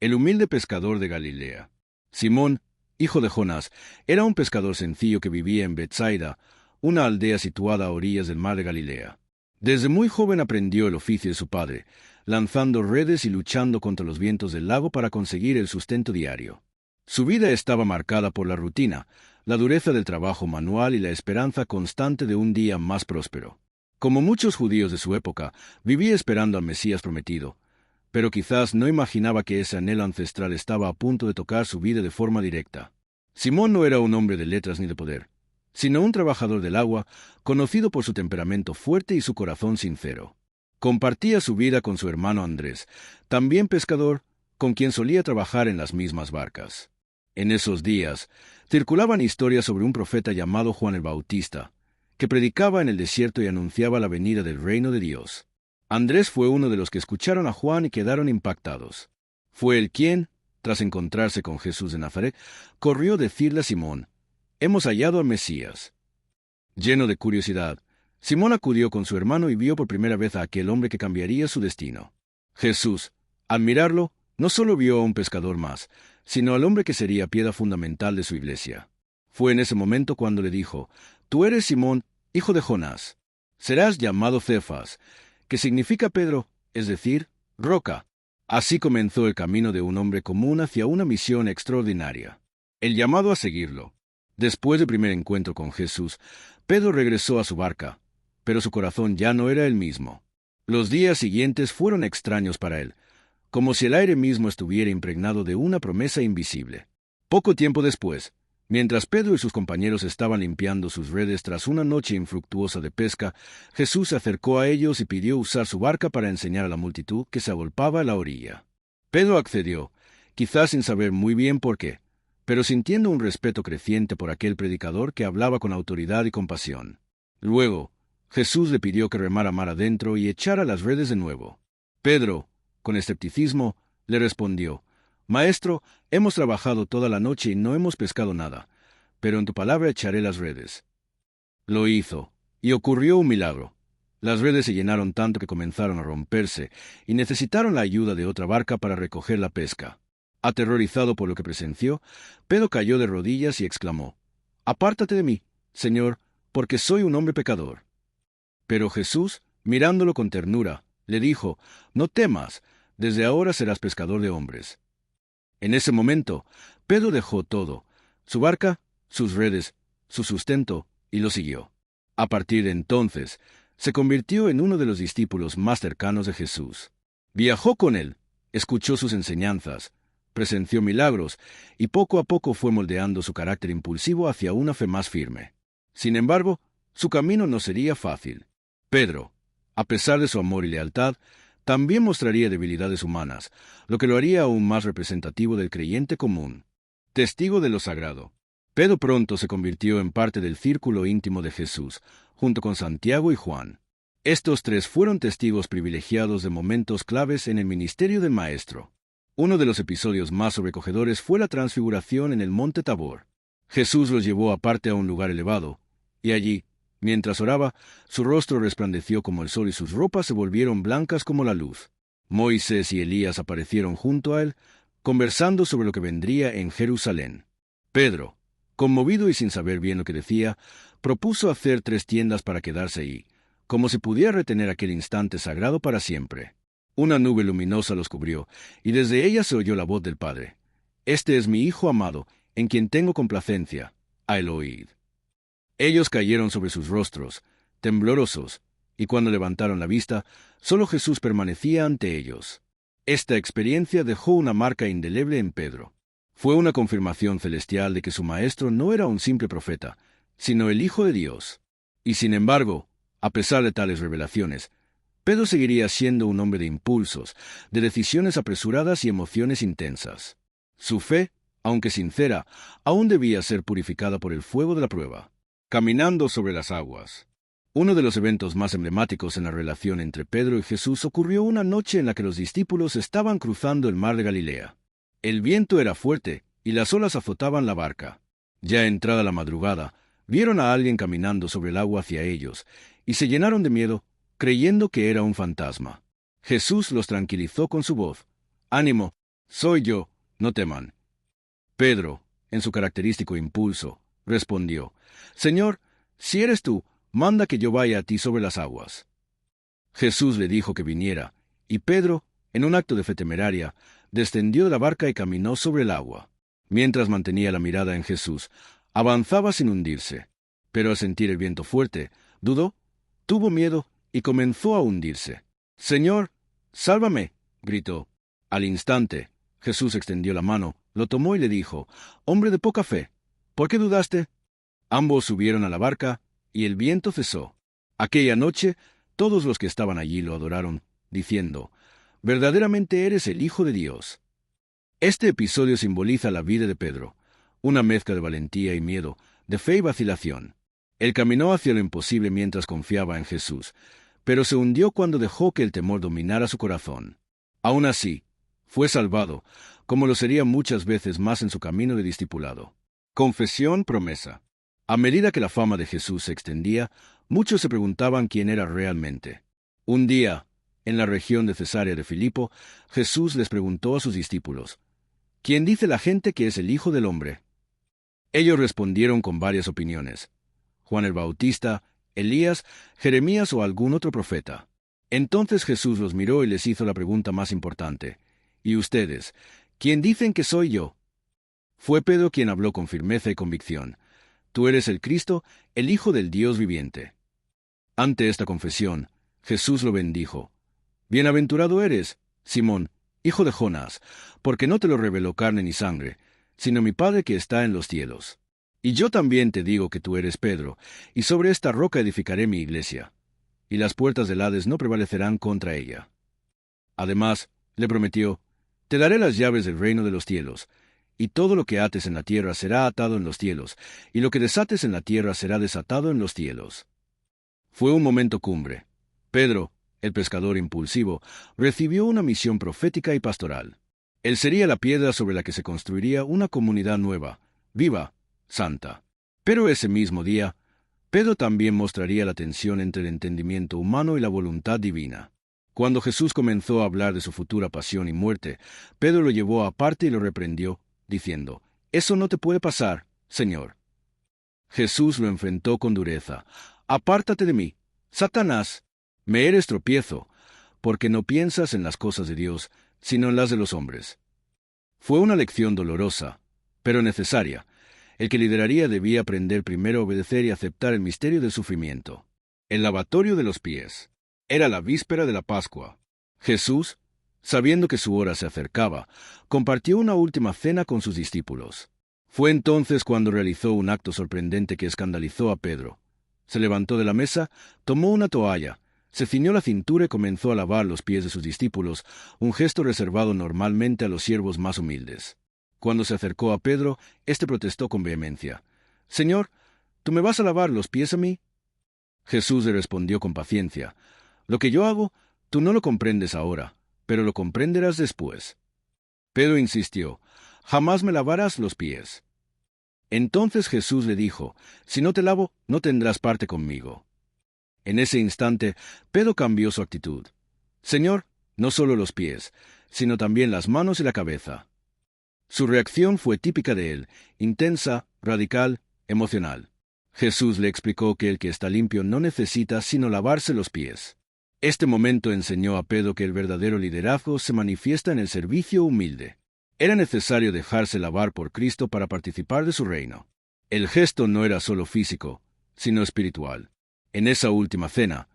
El humilde pescador de Galilea. Simón, hijo de Jonás, era un pescador sencillo que vivía en Betsaida, una aldea situada a orillas del mar de Galilea. Desde muy joven aprendió el oficio de su padre, lanzando redes y luchando contra los vientos del lago para conseguir el sustento diario. Su vida estaba marcada por la rutina, la dureza del trabajo manual y la esperanza constante de un día más próspero. Como muchos judíos de su época, vivía esperando al Mesías prometido, pero quizás no imaginaba que ese anhelo ancestral estaba a punto de tocar su vida de forma directa. Simón no era un hombre de letras ni de poder, sino un trabajador del agua, conocido por su temperamento fuerte y su corazón sincero. Compartía su vida con su hermano Andrés, también pescador, con quien solía trabajar en las mismas barcas. En esos días, circulaban historias sobre un profeta llamado Juan el Bautista, que predicaba en el desierto y anunciaba la venida del reino de Dios. Andrés fue uno de los que escucharon a Juan y quedaron impactados. Fue él quien, tras encontrarse con Jesús de Nazaret, corrió a decirle a Simón: «Hemos hallado al Mesías». Lleno de curiosidad, Simón acudió con su hermano y vio por primera vez a aquel hombre que cambiaría su destino. Jesús, al mirarlo, no solo vio a un pescador más, sino al hombre que sería piedra fundamental de su iglesia. Fue en ese momento cuando le dijo: «Tú eres Simón, hijo de Jonás. Serás llamado Cefas», que significa Pedro, es decir, roca. Así comenzó el camino de un hombre común hacia una misión extraordinaria. El llamado a seguirlo. Después del primer encuentro con Jesús, Pedro regresó a su barca, pero su corazón ya no era el mismo. Los días siguientes fueron extraños para él, como si el aire mismo estuviera impregnado de una promesa invisible. Poco tiempo después, mientras Pedro y sus compañeros estaban limpiando sus redes tras una noche infructuosa de pesca, Jesús se acercó a ellos y pidió usar su barca para enseñar a la multitud que se agolpaba a la orilla. Pedro accedió, quizás sin saber muy bien por qué, pero sintiendo un respeto creciente por aquel predicador que hablaba con autoridad y compasión. Luego, Jesús le pidió que remara mar adentro y echara las redes de nuevo. Pedro, con escepticismo, le respondió: «Maestro, hemos trabajado toda la noche y no hemos pescado nada, pero en tu palabra echaré las redes». Lo hizo, y ocurrió un milagro. Las redes se llenaron tanto que comenzaron a romperse, y necesitaron la ayuda de otra barca para recoger la pesca. Aterrorizado por lo que presenció, Pedro cayó de rodillas y exclamó: «Apártate de mí, Señor, porque soy un hombre pecador». Pero Jesús, mirándolo con ternura, le dijo: «No temas, desde ahora serás pescador de hombres». En ese momento, Pedro dejó todo: su barca, sus redes, su sustento, y lo siguió. A partir de entonces, se convirtió en uno de los discípulos más cercanos de Jesús. Viajó con él, escuchó sus enseñanzas, presenció milagros, y poco a poco fue moldeando su carácter impulsivo hacia una fe más firme. Sin embargo, su camino no sería fácil. Pedro, a pesar de su amor y lealtad, también mostraría debilidades humanas, lo que lo haría aún más representativo del creyente común. Testigo de lo sagrado. Pedro pronto se convirtió en parte del círculo íntimo de Jesús, junto con Santiago y Juan. Estos tres fueron testigos privilegiados de momentos claves en el ministerio del Maestro. Uno de los episodios más sobrecogedores fue la transfiguración en el monte Tabor. Jesús los llevó aparte a un lugar elevado, y allí, mientras oraba, su rostro resplandeció como el sol y sus ropas se volvieron blancas como la luz. Moisés y Elías aparecieron junto a él, conversando sobre lo que vendría en Jerusalén. Pedro, conmovido y sin saber bien lo que decía, propuso hacer 3 tiendas para quedarse ahí, como si pudiera retener aquel instante sagrado para siempre. Una nube luminosa los cubrió, y desde ella se oyó la voz del Padre: «Este es mi Hijo amado, en quien tengo complacencia, a él oíd». Ellos cayeron sobre sus rostros, temblorosos, y cuando levantaron la vista, solo Jesús permanecía ante ellos. Esta experiencia dejó una marca indeleble en Pedro. Fue una confirmación celestial de que su maestro no era un simple profeta, sino el Hijo de Dios. Y sin embargo, a pesar de tales revelaciones, Pedro seguiría siendo un hombre de impulsos, de decisiones apresuradas y emociones intensas. Su fe, aunque sincera, aún debía ser purificada por el fuego de la prueba. Caminando sobre las aguas. Uno de los eventos más emblemáticos en la relación entre Pedro y Jesús ocurrió una noche en la que los discípulos estaban cruzando el mar de Galilea. El viento era fuerte y las olas azotaban la barca. Ya entrada la madrugada, vieron a alguien caminando sobre el agua hacia ellos, y se llenaron de miedo, creyendo que era un fantasma. Jesús los tranquilizó con su voz: «Ánimo, Soy yo, no teman. Pedro, en su característico impulso, respondió, Señor, si eres tú, manda que yo vaya a ti sobre las aguas. Jesús le dijo que viniera, y Pedro, en un acto de fe temeraria, descendió de la barca y caminó sobre el agua. Mientras mantenía la mirada en Jesús, avanzaba sin hundirse. Pero al sentir el viento fuerte, dudó, tuvo miedo y comenzó a hundirse. Señor, sálvame, gritó. Al instante, Jesús extendió la mano, lo tomó y le dijo, Hombre de poca fe, ¿por qué dudaste? Ambos subieron a la barca, y el viento cesó. Aquella noche, todos los que estaban allí lo adoraron, diciendo, Verdaderamente eres el Hijo de Dios. Este episodio simboliza la vida de Pedro, una mezcla de valentía y miedo, de fe y vacilación. Él caminó hacia lo imposible mientras confiaba en Jesús, pero se hundió cuando dejó que el temor dominara su corazón. Aún así, fue salvado, como lo sería muchas veces más en su camino de discipulado. Confesión, promesa. A medida que la fama de Jesús se extendía, muchos se preguntaban quién era realmente. Un día, en la región de Cesarea de Filipo, Jesús les preguntó a sus discípulos, ¿Quién dice la gente que es el Hijo del Hombre? Ellos respondieron con varias opiniones. Juan el Bautista, Elías, Jeremías o algún otro profeta. Entonces Jesús los miró y les hizo la pregunta más importante. ¿Y ustedes? ¿Quién dicen que soy yo? Fue Pedro quien habló con firmeza y convicción. Tú eres el Cristo, el Hijo del Dios viviente. Ante esta confesión, Jesús lo bendijo. Bienaventurado eres, Simón, hijo de Jonás, porque no te lo reveló carne ni sangre, sino mi Padre que está en los cielos. Y yo también te digo que tú eres Pedro, y sobre esta roca edificaré mi iglesia, y las puertas del Hades no prevalecerán contra ella. Además, le prometió, te daré las llaves del reino de los cielos, y todo lo que ates en la tierra será atado en los cielos, y lo que desates en la tierra será desatado en los cielos. Fue un momento cumbre. Pedro, el pescador impulsivo, recibió una misión profética y pastoral. Él sería la piedra sobre la que se construiría una comunidad nueva, viva, santa. Pero ese mismo día, Pedro también mostraría la tensión entre el entendimiento humano y la voluntad divina. Cuando Jesús comenzó a hablar de su futura pasión y muerte, Pedro lo llevó aparte y lo reprendió, diciendo, «Eso no te puede pasar, Señor». Jesús lo enfrentó con dureza. «Apártate de mí, Satanás, me eres tropiezo, porque no piensas en las cosas de Dios, sino en las de los hombres». Fue una lección dolorosa, pero necesaria. El que lideraría debía aprender primero a obedecer y aceptar el misterio del sufrimiento. El lavatorio de los pies. Era la víspera de la Pascua. Jesús, sabiendo que su hora se acercaba, compartió una última cena con sus discípulos. Fue entonces cuando realizó un acto sorprendente que escandalizó a Pedro. Se levantó de la mesa, tomó una toalla, se ciñó la cintura y comenzó a lavar los pies de sus discípulos, un gesto reservado normalmente a los siervos más humildes. Cuando se acercó a Pedro, éste protestó con vehemencia. «Señor, ¿tú me vas a lavar los pies a mí?» Jesús le respondió con paciencia. «Lo que yo hago, tú no lo comprendes ahora, pero lo comprenderás después». Pedro insistió. «Jamás me lavarás los pies». Entonces Jesús le dijo, «Si no te lavo, no tendrás parte conmigo». En ese instante, Pedro cambió su actitud. «Señor, no solo los pies, sino también las manos y la cabeza». Su reacción fue típica de él, intensa, radical, emocional. Jesús le explicó que el que está limpio no necesita sino lavarse los pies. Este momento enseñó a Pedro que el verdadero liderazgo se manifiesta en el servicio humilde. Era necesario dejarse lavar por Cristo para participar de su reino. El gesto no era solo físico, sino espiritual. En esa última cena,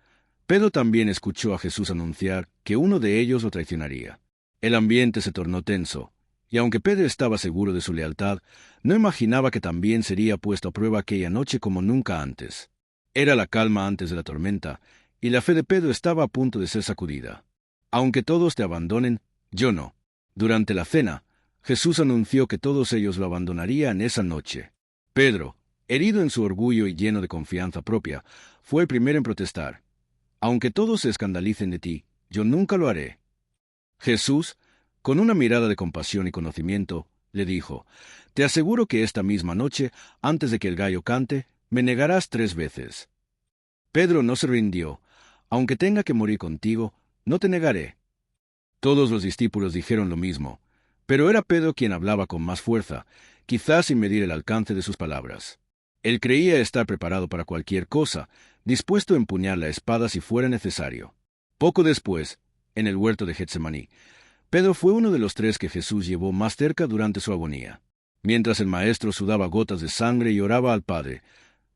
Pedro también escuchó a Jesús anunciar que uno de ellos lo traicionaría. El ambiente se tornó tenso, y aunque Pedro estaba seguro de su lealtad, no imaginaba que también sería puesto a prueba aquella noche como nunca antes. Era la calma antes de la tormenta, y la fe de Pedro estaba a punto de ser sacudida. «Aunque todos te abandonen, yo no». Durante la cena, Jesús anunció que todos ellos lo abandonarían esa noche. Pedro, herido en su orgullo y lleno de confianza propia, fue el primero en protestar. «Aunque todos se escandalicen de ti, yo nunca lo haré». Jesús, con una mirada de compasión y conocimiento, le dijo, «Te aseguro que esta misma noche, antes de que el gallo cante, me negarás 3 veces». Pedro no se rindió. «Aunque tenga que morir contigo, no te negaré». Todos los discípulos dijeron lo mismo. Pero era Pedro quien hablaba con más fuerza, quizás sin medir el alcance de sus palabras. Él creía estar preparado para cualquier cosa, dispuesto a empuñar la espada si fuera necesario. Poco después, en el huerto de Getsemaní, Pedro fue uno de los 3 que Jesús llevó más cerca durante su agonía. Mientras el maestro sudaba gotas de sangre y oraba al Padre,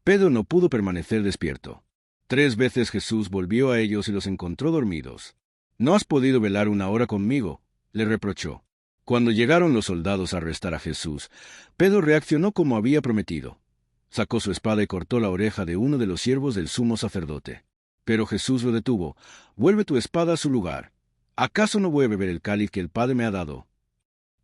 Pedro no pudo permanecer despierto. 3 veces Jesús volvió a ellos y los encontró dormidos. «¿No has podido velar 1 hora conmigo?», le reprochó. Cuando llegaron los soldados a arrestar a Jesús, Pedro reaccionó como había prometido. Sacó su espada y cortó la oreja de uno de los siervos del sumo sacerdote. Pero Jesús lo detuvo. «Vuelve tu espada a su lugar. ¿Acaso no voy a beber el cáliz que el Padre me ha dado?».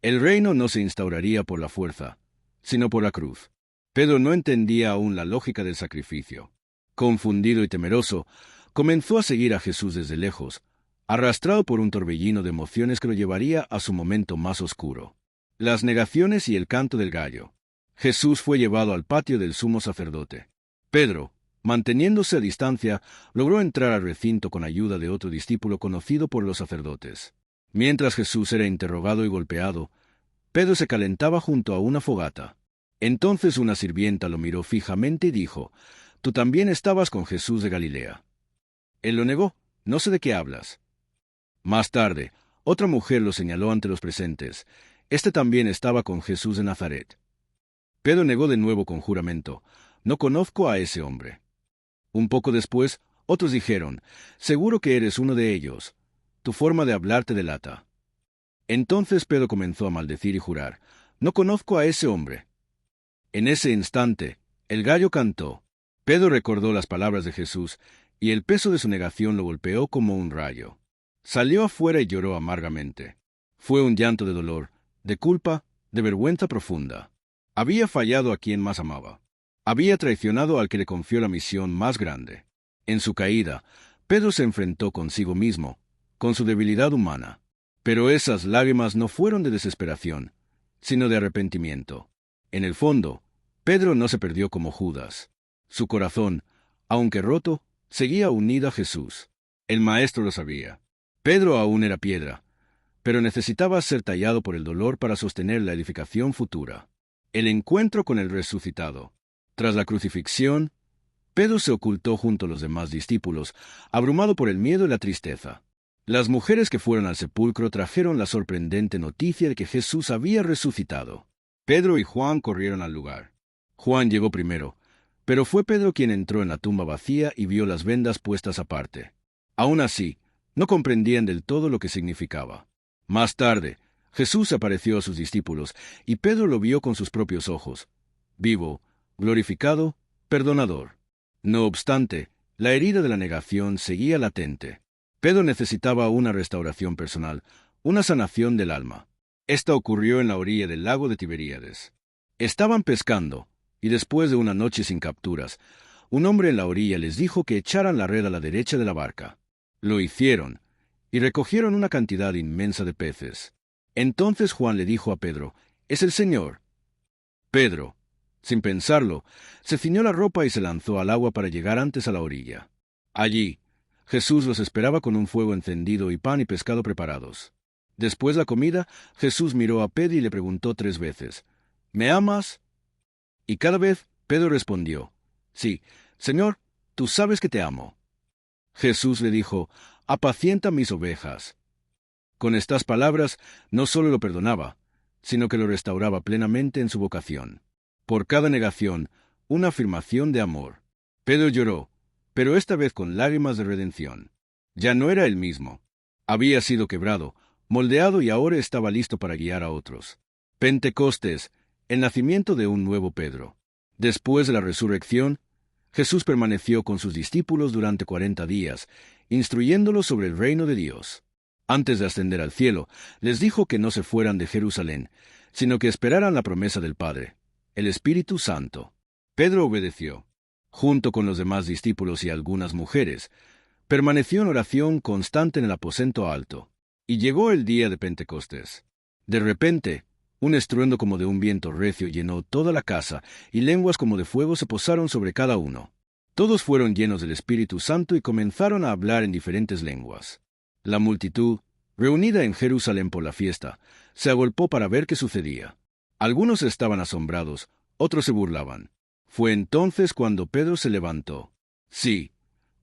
El reino no se instauraría por la fuerza, sino por la cruz. Pedro no entendía aún la lógica del sacrificio. Confundido y temeroso, comenzó a seguir a Jesús desde lejos, arrastrado por un torbellino de emociones que lo llevaría a su momento más oscuro. Las negaciones y el canto del gallo. Jesús fue llevado al patio del sumo sacerdote. Pedro, manteniéndose a distancia, logró entrar al recinto con ayuda de otro discípulo conocido por los sacerdotes. Mientras Jesús era interrogado y golpeado, Pedro se calentaba junto a una fogata. Entonces una sirvienta lo miró fijamente y dijo: «Tú también estabas con Jesús de Galilea». Él lo negó: «No sé de qué hablas». Más tarde, otra mujer lo señaló ante los presentes: «Este también estaba con Jesús de Nazaret». Pedro negó de nuevo con juramento: «No conozco a ese hombre». Un poco después, otros dijeron: «Seguro que eres uno de ellos. Tu forma de hablar te delata». Entonces Pedro comenzó a maldecir y jurar: «No conozco a ese hombre». En ese instante, el gallo cantó. Pedro recordó las palabras de Jesús, y el peso de su negación lo golpeó como un rayo. Salió afuera y lloró amargamente. Fue un llanto de dolor, de culpa, de vergüenza profunda. Había fallado a quien más amaba. Había traicionado al que le confió la misión más grande. En su caída, Pedro se enfrentó consigo mismo, con su debilidad humana. Pero esas lágrimas no fueron de desesperación, sino de arrepentimiento. En el fondo, Pedro no se perdió como Judas. Su corazón, aunque roto, seguía unido a Jesús. El Maestro lo sabía. Pedro aún era piedra, pero necesitaba ser tallado por el dolor para sostener la edificación futura. El encuentro con el resucitado. Tras la crucifixión, Pedro se ocultó junto a los demás discípulos, abrumado por el miedo y la tristeza. Las mujeres que fueron al sepulcro trajeron la sorprendente noticia de que Jesús había resucitado. Pedro y Juan corrieron al lugar. Juan llegó primero, pero fue Pedro quien entró en la tumba vacía y vio las vendas puestas aparte. Aún así, no comprendían del todo lo que significaba. Más tarde, Jesús apareció a sus discípulos, y Pedro lo vio con sus propios ojos, vivo, glorificado, perdonador. No obstante, la herida de la negación seguía latente. Pedro necesitaba una restauración personal, una sanación del alma. Esta ocurrió en la orilla del lago de Tiberíades. Estaban pescando, y después de una noche sin capturas, un hombre en la orilla les dijo que echaran la red a la derecha de la barca. Lo hicieron, y recogieron una cantidad inmensa de peces. Entonces Juan le dijo a Pedro: «Es el Señor». Pedro, sin pensarlo, se ciñó la ropa y se lanzó al agua para llegar antes a la orilla. Allí, Jesús los esperaba con un fuego encendido y pan y pescado preparados. Después de la comida, Jesús miró a Pedro y le preguntó 3 veces: «¿Me amas?». Y cada vez Pedro respondió: «Sí, Señor, tú sabes que te amo». Jesús le dijo: «Apacienta mis ovejas». Con estas palabras, no solo lo perdonaba, sino que lo restauraba plenamente en su vocación. Por cada negación, una afirmación de amor. Pedro lloró, pero esta vez con lágrimas de redención. Ya no era el mismo. Había sido quebrado, moldeado y ahora estaba listo para guiar a otros. Pentecostés, el nacimiento de un nuevo Pedro. Después de la resurrección, Jesús permaneció con sus discípulos durante 40 días, instruyéndolos sobre el reino de Dios. Antes de ascender al cielo, les dijo que no se fueran de Jerusalén, sino que esperaran la promesa del Padre, el Espíritu Santo. Pedro obedeció. Junto con los demás discípulos y algunas mujeres, permaneció en oración constante en el aposento alto. Y llegó el día de Pentecostés. De repente, un estruendo como de un viento recio llenó toda la casa, y lenguas como de fuego se posaron sobre cada uno. Todos fueron llenos del Espíritu Santo y comenzaron a hablar en diferentes lenguas. La multitud, reunida en Jerusalén por la fiesta, se agolpó para ver qué sucedía. Algunos estaban asombrados, otros se burlaban. Fue entonces cuando Pedro se levantó. Sí,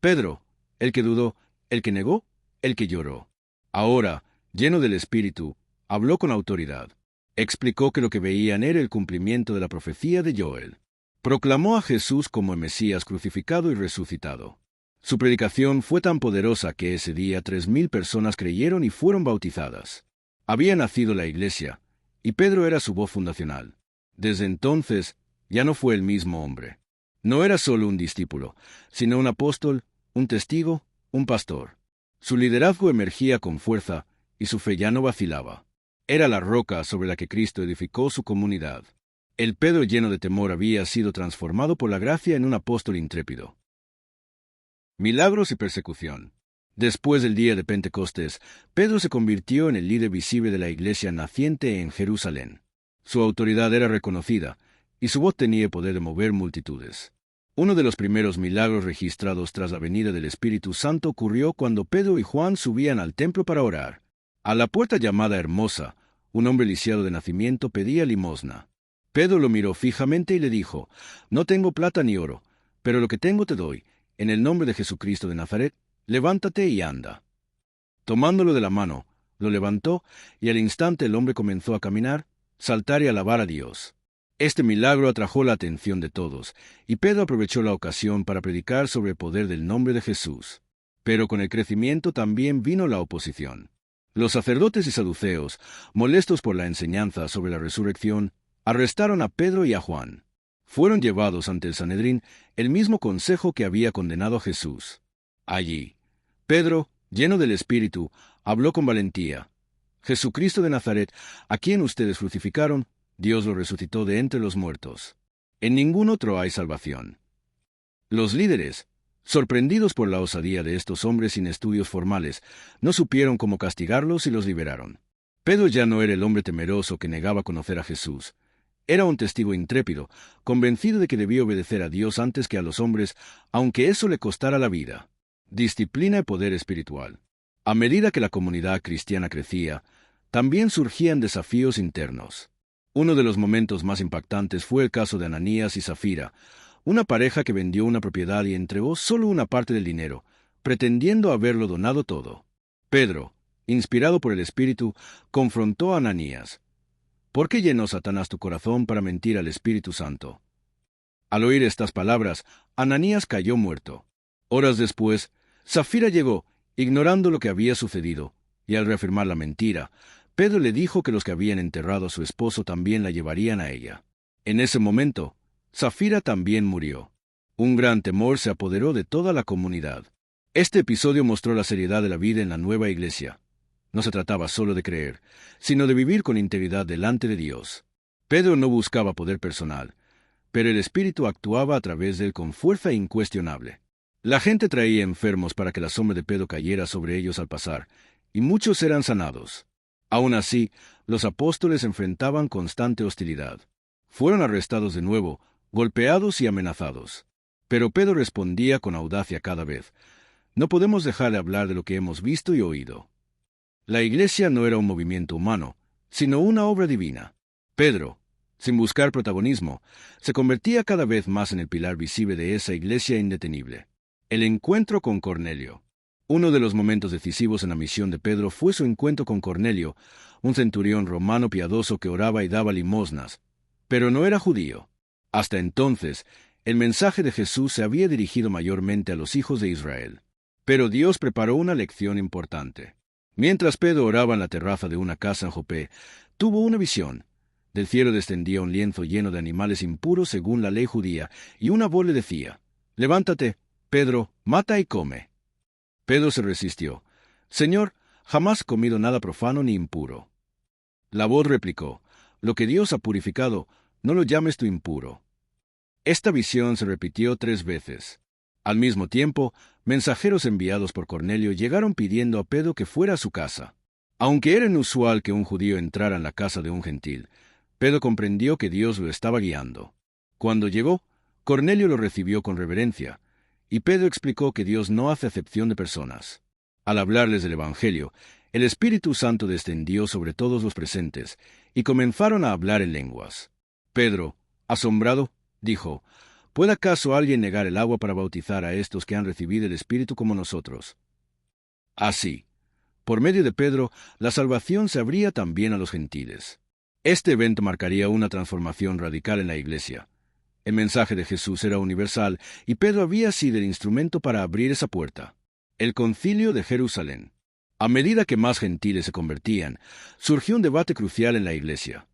Pedro, el que dudó, el que negó, el que lloró. Ahora, lleno del Espíritu, habló con autoridad. Explicó que lo que veían era el cumplimiento de la profecía de Joel. Proclamó a Jesús como el Mesías crucificado y resucitado. Su predicación fue tan poderosa que ese día 3,000 personas creyeron y fueron bautizadas. Había nacido la Iglesia, y Pedro era su voz fundacional. Desde entonces, ya no fue el mismo hombre. No era solo un discípulo, sino un apóstol, un testigo, un pastor. Su liderazgo emergía con fuerza, y su fe ya no vacilaba. Era la roca sobre la que Cristo edificó su comunidad. El Pedro lleno de temor había sido transformado por la gracia en un apóstol intrépido. Milagros y persecución. Después del día de Pentecostés, Pedro se convirtió en el líder visible de la iglesia naciente en Jerusalén. Su autoridad era reconocida, y su voz tenía el poder de mover multitudes. Uno de los primeros milagros registrados tras la venida del Espíritu Santo ocurrió cuando Pedro y Juan subían al templo para orar. A la puerta llamada Hermosa, un hombre lisiado de nacimiento pedía limosna. Pedro lo miró fijamente y le dijo: «No tengo plata ni oro, pero lo que tengo te doy. En el nombre de Jesucristo de Nazaret, levántate y anda». Tomándolo de la mano, lo levantó, y al instante el hombre comenzó a caminar, saltar y alabar a Dios. Este milagro atrajo la atención de todos, y Pedro aprovechó la ocasión para predicar sobre el poder del nombre de Jesús. Pero con el crecimiento también vino la oposición. Los sacerdotes y saduceos, molestos por la enseñanza sobre la resurrección, arrestaron a Pedro y a Juan. Fueron llevados ante el Sanedrín, el mismo consejo que había condenado a Jesús. Allí, Pedro, lleno del Espíritu, habló con valentía: «Jesucristo de Nazaret, a quien ustedes crucificaron, Dios lo resucitó de entre los muertos. En ningún otro hay salvación». Los líderes, sorprendidos por la osadía de estos hombres sin estudios formales, no supieron cómo castigarlos y los liberaron. Pedro ya no era el hombre temeroso que negaba conocer a Jesús. Era un testigo intrépido, convencido de que debía obedecer a Dios antes que a los hombres, aunque eso le costara la vida. Disciplina y poder espiritual. A medida que la comunidad cristiana crecía, también surgían desafíos internos. Uno de los momentos más impactantes fue el caso de Ananías y Zafira, una pareja que vendió una propiedad y entregó solo una parte del dinero, pretendiendo haberlo donado todo. Pedro, inspirado por el Espíritu, confrontó a Ananías: «¿Por qué llenó Satanás tu corazón para mentir al Espíritu Santo?». Al oír estas palabras, Ananías cayó muerto. Horas después, Zafira llegó, ignorando lo que había sucedido, y al reafirmar la mentira, Pedro le dijo que los que habían enterrado a su esposo también la llevarían a ella. En ese momento, Zafira también murió. Un gran temor se apoderó de toda la comunidad. Este episodio mostró la seriedad de la vida en la nueva iglesia. No se trataba solo de creer, sino de vivir con integridad delante de Dios. Pedro no buscaba poder personal, pero el Espíritu actuaba a través de él con fuerza incuestionable. La gente traía enfermos para que la sombra de Pedro cayera sobre ellos al pasar, y muchos eran sanados. Aún así, los apóstoles enfrentaban constante hostilidad. Fueron arrestados de nuevo, golpeados y amenazados. Pero Pedro respondía con audacia cada vez: «No podemos dejar de hablar de lo que hemos visto y oído». La iglesia no era un movimiento humano, sino una obra divina. Pedro, sin buscar protagonismo, se convertía cada vez más en el pilar visible de esa iglesia indetenible. El encuentro con Cornelio. Uno de los momentos decisivos en la misión de Pedro fue su encuentro con Cornelio, un centurión romano piadoso que oraba y daba limosnas, pero no era judío. Hasta entonces, el mensaje de Jesús se había dirigido mayormente a los hijos de Israel. Pero Dios preparó una lección importante. Mientras Pedro oraba en la terraza de una casa en Jope, tuvo una visión. Del cielo descendía un lienzo lleno de animales impuros según la ley judía, y una voz le decía: «Levántate, Pedro, mata y come». Pedro se resistió: «Señor, jamás he comido nada profano ni impuro». La voz replicó: «Lo que Dios ha purificado, no lo llames tú impuro». Esta visión se repitió 3 veces. Al mismo tiempo, mensajeros enviados por Cornelio llegaron pidiendo a Pedro que fuera a su casa. Aunque era inusual que un judío entrara en la casa de un gentil, Pedro comprendió que Dios lo estaba guiando. Cuando llegó, Cornelio lo recibió con reverencia, y Pedro explicó que Dios no hace acepción de personas. Al hablarles del Evangelio, El Espíritu Santo descendió sobre todos los presentes, y comenzaron a hablar en lenguas. Pedro, asombrado, dijo, ¿puede acaso alguien negar el agua para bautizar a estos que han recibido el Espíritu como nosotros? Así, por medio de Pedro, la salvación se abría también a los gentiles. Este evento marcaría una transformación radical en la Iglesia. El mensaje de Jesús era universal, y Pedro había sido el instrumento para abrir esa puerta. El Concilio de Jerusalén. A medida que más gentiles se convertían, surgió un debate crucial en la Iglesia.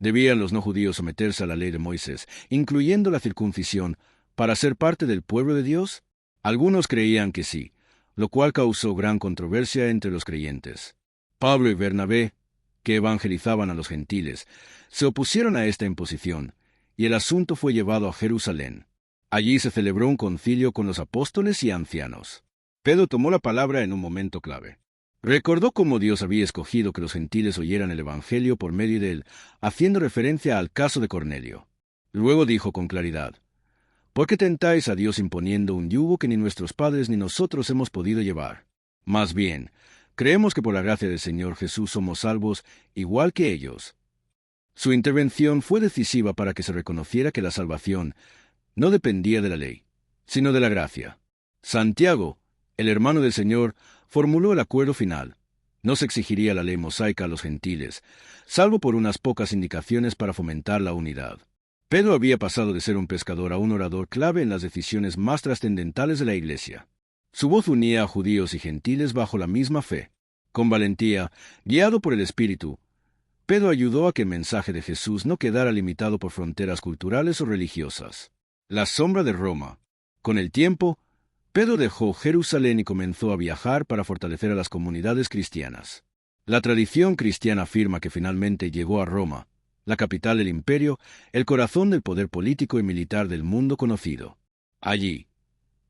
¿Debían los no judíos someterse a la ley de Moisés, incluyendo la circuncisión, para ser parte del pueblo de Dios? Algunos creían que sí, lo cual causó gran controversia entre los creyentes. Pablo y Bernabé, que evangelizaban a los gentiles, se opusieron a esta imposición, y el asunto fue llevado a Jerusalén. Allí se celebró un concilio con los apóstoles y ancianos. Pedro tomó la palabra en un momento clave. Recordó cómo Dios había escogido que los gentiles oyeran el Evangelio por medio de él, haciendo referencia al caso de Cornelio. Luego dijo con claridad, ¿por qué tentáis a Dios imponiendo un yugo que ni nuestros padres ni nosotros hemos podido llevar? Más bien, creemos que por la gracia del Señor Jesús somos salvos, igual que ellos. Su intervención fue decisiva para que se reconociera que la salvación no dependía de la ley, sino de la gracia. Santiago, el hermano del Señor, formuló el acuerdo final. No se exigiría la ley mosaica a los gentiles, salvo por unas pocas indicaciones para fomentar la unidad. Pedro había pasado de ser un pescador a un orador clave en las decisiones más trascendentales de la Iglesia. Su voz unía a judíos y gentiles bajo la misma fe. Con valentía, guiado por el Espíritu, Pedro ayudó a que el mensaje de Jesús no quedara limitado por fronteras culturales o religiosas. La sombra de Roma. Con el tiempo, Pedro dejó Jerusalén y comenzó a viajar para fortalecer a las comunidades cristianas. La tradición cristiana afirma que finalmente llegó a Roma, la capital del imperio, el corazón del poder político y militar del mundo conocido. Allí,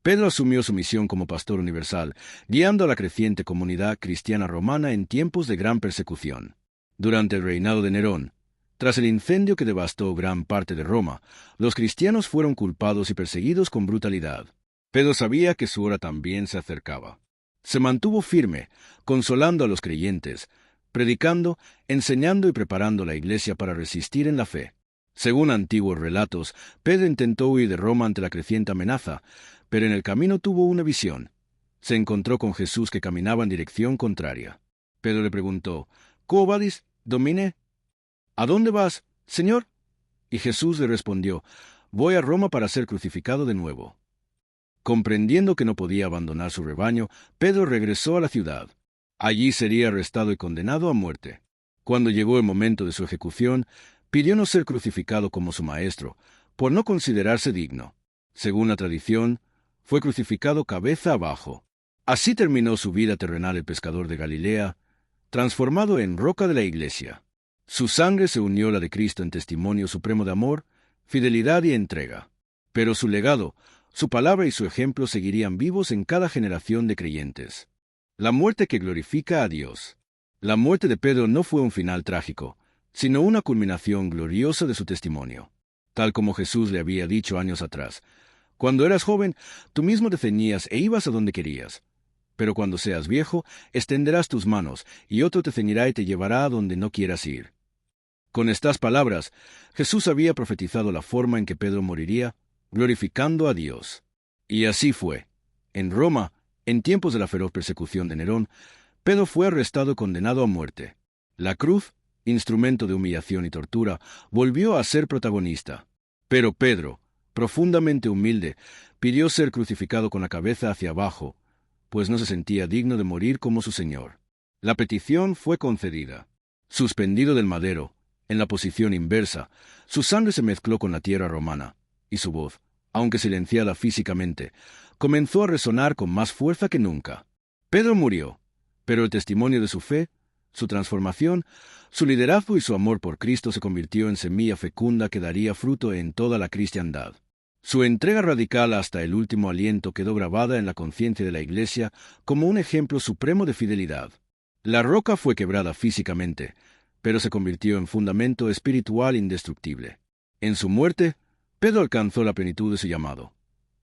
Pedro asumió su misión como pastor universal, guiando a la creciente comunidad cristiana romana en tiempos de gran persecución. Durante el reinado de Nerón, tras el incendio que devastó gran parte de Roma, los cristianos fueron culpados y perseguidos con brutalidad. Pedro sabía que su hora también se acercaba. Se mantuvo firme, consolando a los creyentes, predicando, enseñando y preparando la iglesia para resistir en la fe. Según antiguos relatos, Pedro intentó huir de Roma ante la creciente amenaza, pero en el camino tuvo una visión. Se encontró con Jesús que caminaba en dirección contraria. Pedro le preguntó, «¿Quo vadis, Domine?» «¿A dónde vas, Señor?» Y Jesús le respondió, «Voy a Roma para ser crucificado de nuevo». Comprendiendo que no podía abandonar su rebaño, Pedro regresó a la ciudad. Allí sería arrestado y condenado a muerte. Cuando llegó el momento de su ejecución, pidió no ser crucificado como su maestro, por no considerarse digno. Según la tradición, fue crucificado cabeza abajo. Así terminó su vida terrenal el pescador de Galilea, transformado en roca de la Iglesia. Su sangre se unió a la de Cristo en testimonio supremo de amor, fidelidad y entrega. Pero su legado, su palabra y su ejemplo seguirían vivos en cada generación de creyentes. La muerte que glorifica a Dios. La muerte de Pedro no fue un final trágico, sino una culminación gloriosa de su testimonio. Tal como Jesús le había dicho años atrás, «Cuando eras joven, tú mismo te ceñías e ibas a donde querías. Pero cuando seas viejo, extenderás tus manos, y otro te ceñirá y te llevará a donde no quieras ir». Con estas palabras, Jesús había profetizado la forma en que Pedro moriría, glorificando a Dios. Y así fue. En Roma, en tiempos de la feroz persecución de Nerón, Pedro fue arrestado y condenado a muerte. La cruz, instrumento de humillación y tortura, volvió a ser protagonista. Pero Pedro, profundamente humilde, pidió ser crucificado con la cabeza hacia abajo, pues no se sentía digno de morir como su Señor. La petición fue concedida. Suspendido del madero, en la posición inversa, su sangre se mezcló con la tierra romana, y su voz, aunque silenciada físicamente, comenzó a resonar con más fuerza que nunca. Pedro murió, pero el testimonio de su fe, su transformación, su liderazgo y su amor por Cristo se convirtió en semilla fecunda que daría fruto en toda la cristiandad. Su entrega radical hasta el último aliento quedó grabada en la conciencia de la Iglesia como un ejemplo supremo de fidelidad. La roca fue quebrada físicamente, pero se convirtió en fundamento espiritual indestructible. En su muerte, Pedro alcanzó la plenitud de su llamado.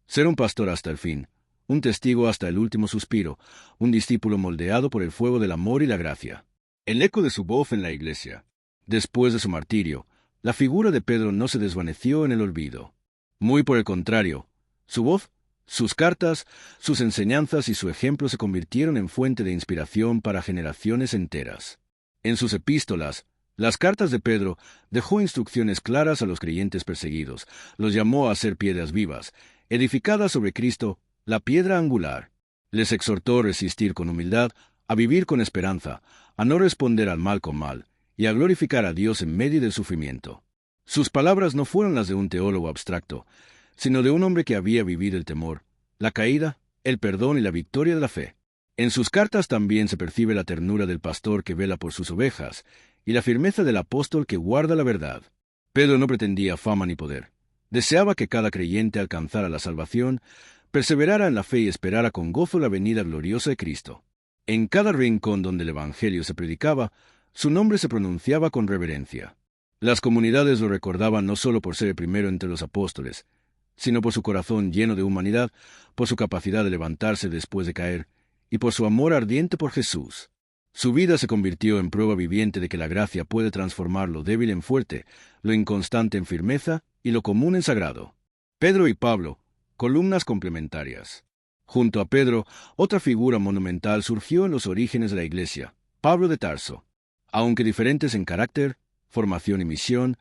Ser un pastor hasta el fin, un testigo hasta el último suspiro, un discípulo moldeado por el fuego del amor y la gracia. El eco de su voz en la iglesia. Después de su martirio, la figura de Pedro no se desvaneció en el olvido. Muy por el contrario, su voz, sus cartas, sus enseñanzas y su ejemplo se convirtieron en fuente de inspiración para generaciones enteras. En sus epístolas, las cartas de Pedro dejó instrucciones claras a los creyentes perseguidos, los llamó a ser piedras vivas, edificadas sobre Cristo, la piedra angular. Les exhortó a resistir con humildad, a vivir con esperanza, a no responder al mal con mal, y a glorificar a Dios en medio del sufrimiento. Sus palabras no fueron las de un teólogo abstracto, sino de un hombre que había vivido el temor, la caída, el perdón y la victoria de la fe. En sus cartas también se percibe la ternura del pastor que vela por sus ovejas, y la firmeza del apóstol que guarda la verdad. Pedro no pretendía fama ni poder. Deseaba que cada creyente alcanzara la salvación, perseverara en la fe y esperara con gozo la venida gloriosa de Cristo. En cada rincón donde el Evangelio se predicaba, su nombre se pronunciaba con reverencia. Las comunidades lo recordaban no solo por ser el primero entre los apóstoles, sino por su corazón lleno de humanidad, por su capacidad de levantarse después de caer, y por su amor ardiente por Jesús. Su vida se convirtió en prueba viviente de que la gracia puede transformar lo débil en fuerte, lo inconstante en firmeza y lo común en sagrado. Pedro y Pablo, columnas complementarias. Junto a Pedro, otra figura monumental surgió en los orígenes de la Iglesia, Pablo de Tarso. Aunque diferentes en carácter, formación y misión,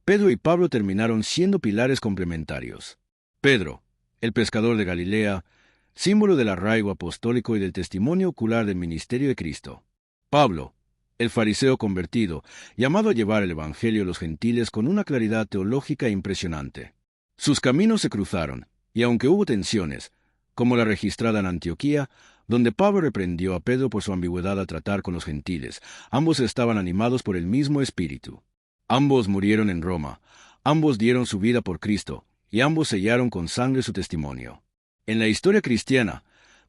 Pedro y Pablo terminaron siendo pilares complementarios. Pedro, el pescador de Galilea, símbolo del arraigo apostólico y del testimonio ocular del ministerio de Cristo. Pablo, el fariseo convertido, llamado a llevar el Evangelio a los gentiles con una claridad teológica impresionante. Sus caminos se cruzaron, y aunque hubo tensiones, como la registrada en Antioquía, donde Pablo reprendió a Pedro por su ambigüedad al tratar con los gentiles, ambos estaban animados por el mismo espíritu. Ambos murieron en Roma, ambos dieron su vida por Cristo, y ambos sellaron con sangre su testimonio. En la historia cristiana,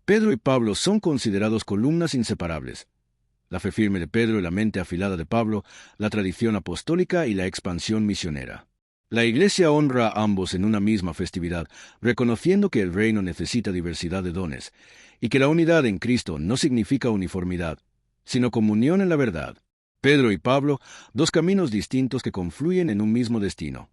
Pedro y Pablo son considerados columnas inseparables. La fe firme de Pedro y la mente afilada de Pablo, la tradición apostólica y la expansión misionera. La Iglesia honra a ambos en una misma festividad, reconociendo que el reino necesita diversidad de dones, y que la unidad en Cristo no significa uniformidad, sino comunión en la verdad. Pedro y Pablo, dos caminos distintos que confluyen en un mismo destino: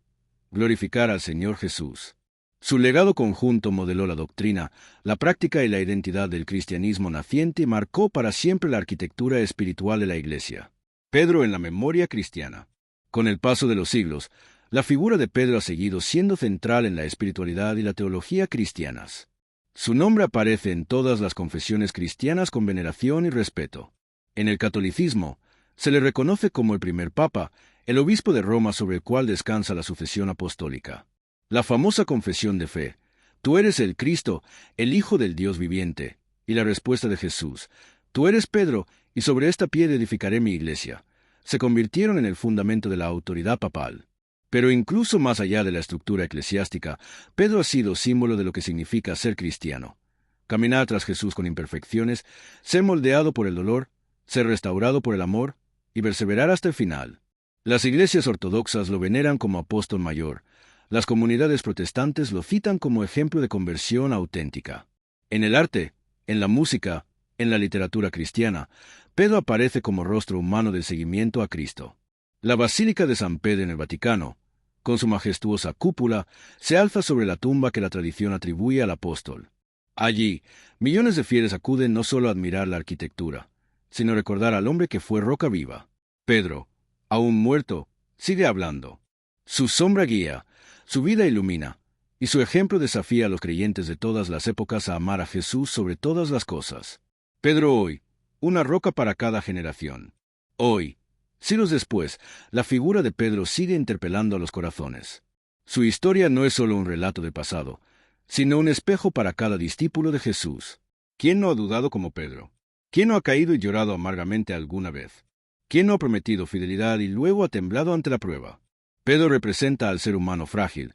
glorificar al Señor Jesús. Su legado conjunto modeló la doctrina, la práctica y la identidad del cristianismo naciente y marcó para siempre la arquitectura espiritual de la Iglesia. Pedro en la memoria cristiana. Con el paso de los siglos, la figura de Pedro ha seguido siendo central en la espiritualidad y la teología cristianas. Su nombre aparece en todas las confesiones cristianas con veneración y respeto. En el catolicismo, se le reconoce como el primer papa, el obispo de Roma sobre el cual descansa la sucesión apostólica. La famosa confesión de fe: tú eres el Cristo, el Hijo del Dios viviente, y la respuesta de Jesús: tú eres Pedro, y sobre esta piedra edificaré mi iglesia, se convirtieron en el fundamento de la autoridad papal. Pero incluso más allá de la estructura eclesiástica, Pedro ha sido símbolo de lo que significa ser cristiano. Caminar tras Jesús con imperfecciones, ser moldeado por el dolor, ser restaurado por el amor, y perseverar hasta el final. Las iglesias ortodoxas lo veneran como apóstol mayor. Las comunidades protestantes lo citan como ejemplo de conversión auténtica. En el arte, en la música, en la literatura cristiana, Pedro aparece como rostro humano del seguimiento a Cristo. La Basílica de San Pedro en el Vaticano, con su majestuosa cúpula, se alza sobre la tumba que la tradición atribuye al apóstol. Allí, millones de fieles acuden no solo a admirar la arquitectura, sino a recordar al hombre que fue roca viva. Pedro, aún muerto, sigue hablando. Su sombra guía, su vida ilumina, y su ejemplo desafía a los creyentes de todas las épocas a amar a Jesús sobre todas las cosas. Pedro hoy, una roca para cada generación. Hoy, siglos después, la figura de Pedro sigue interpelando a los corazones. Su historia no es solo un relato del pasado, sino un espejo para cada discípulo de Jesús. ¿Quién no ha dudado como Pedro? ¿Quién no ha caído y llorado amargamente alguna vez? ¿Quién no ha prometido fidelidad y luego ha temblado ante la prueba? Pedro representa al ser humano frágil,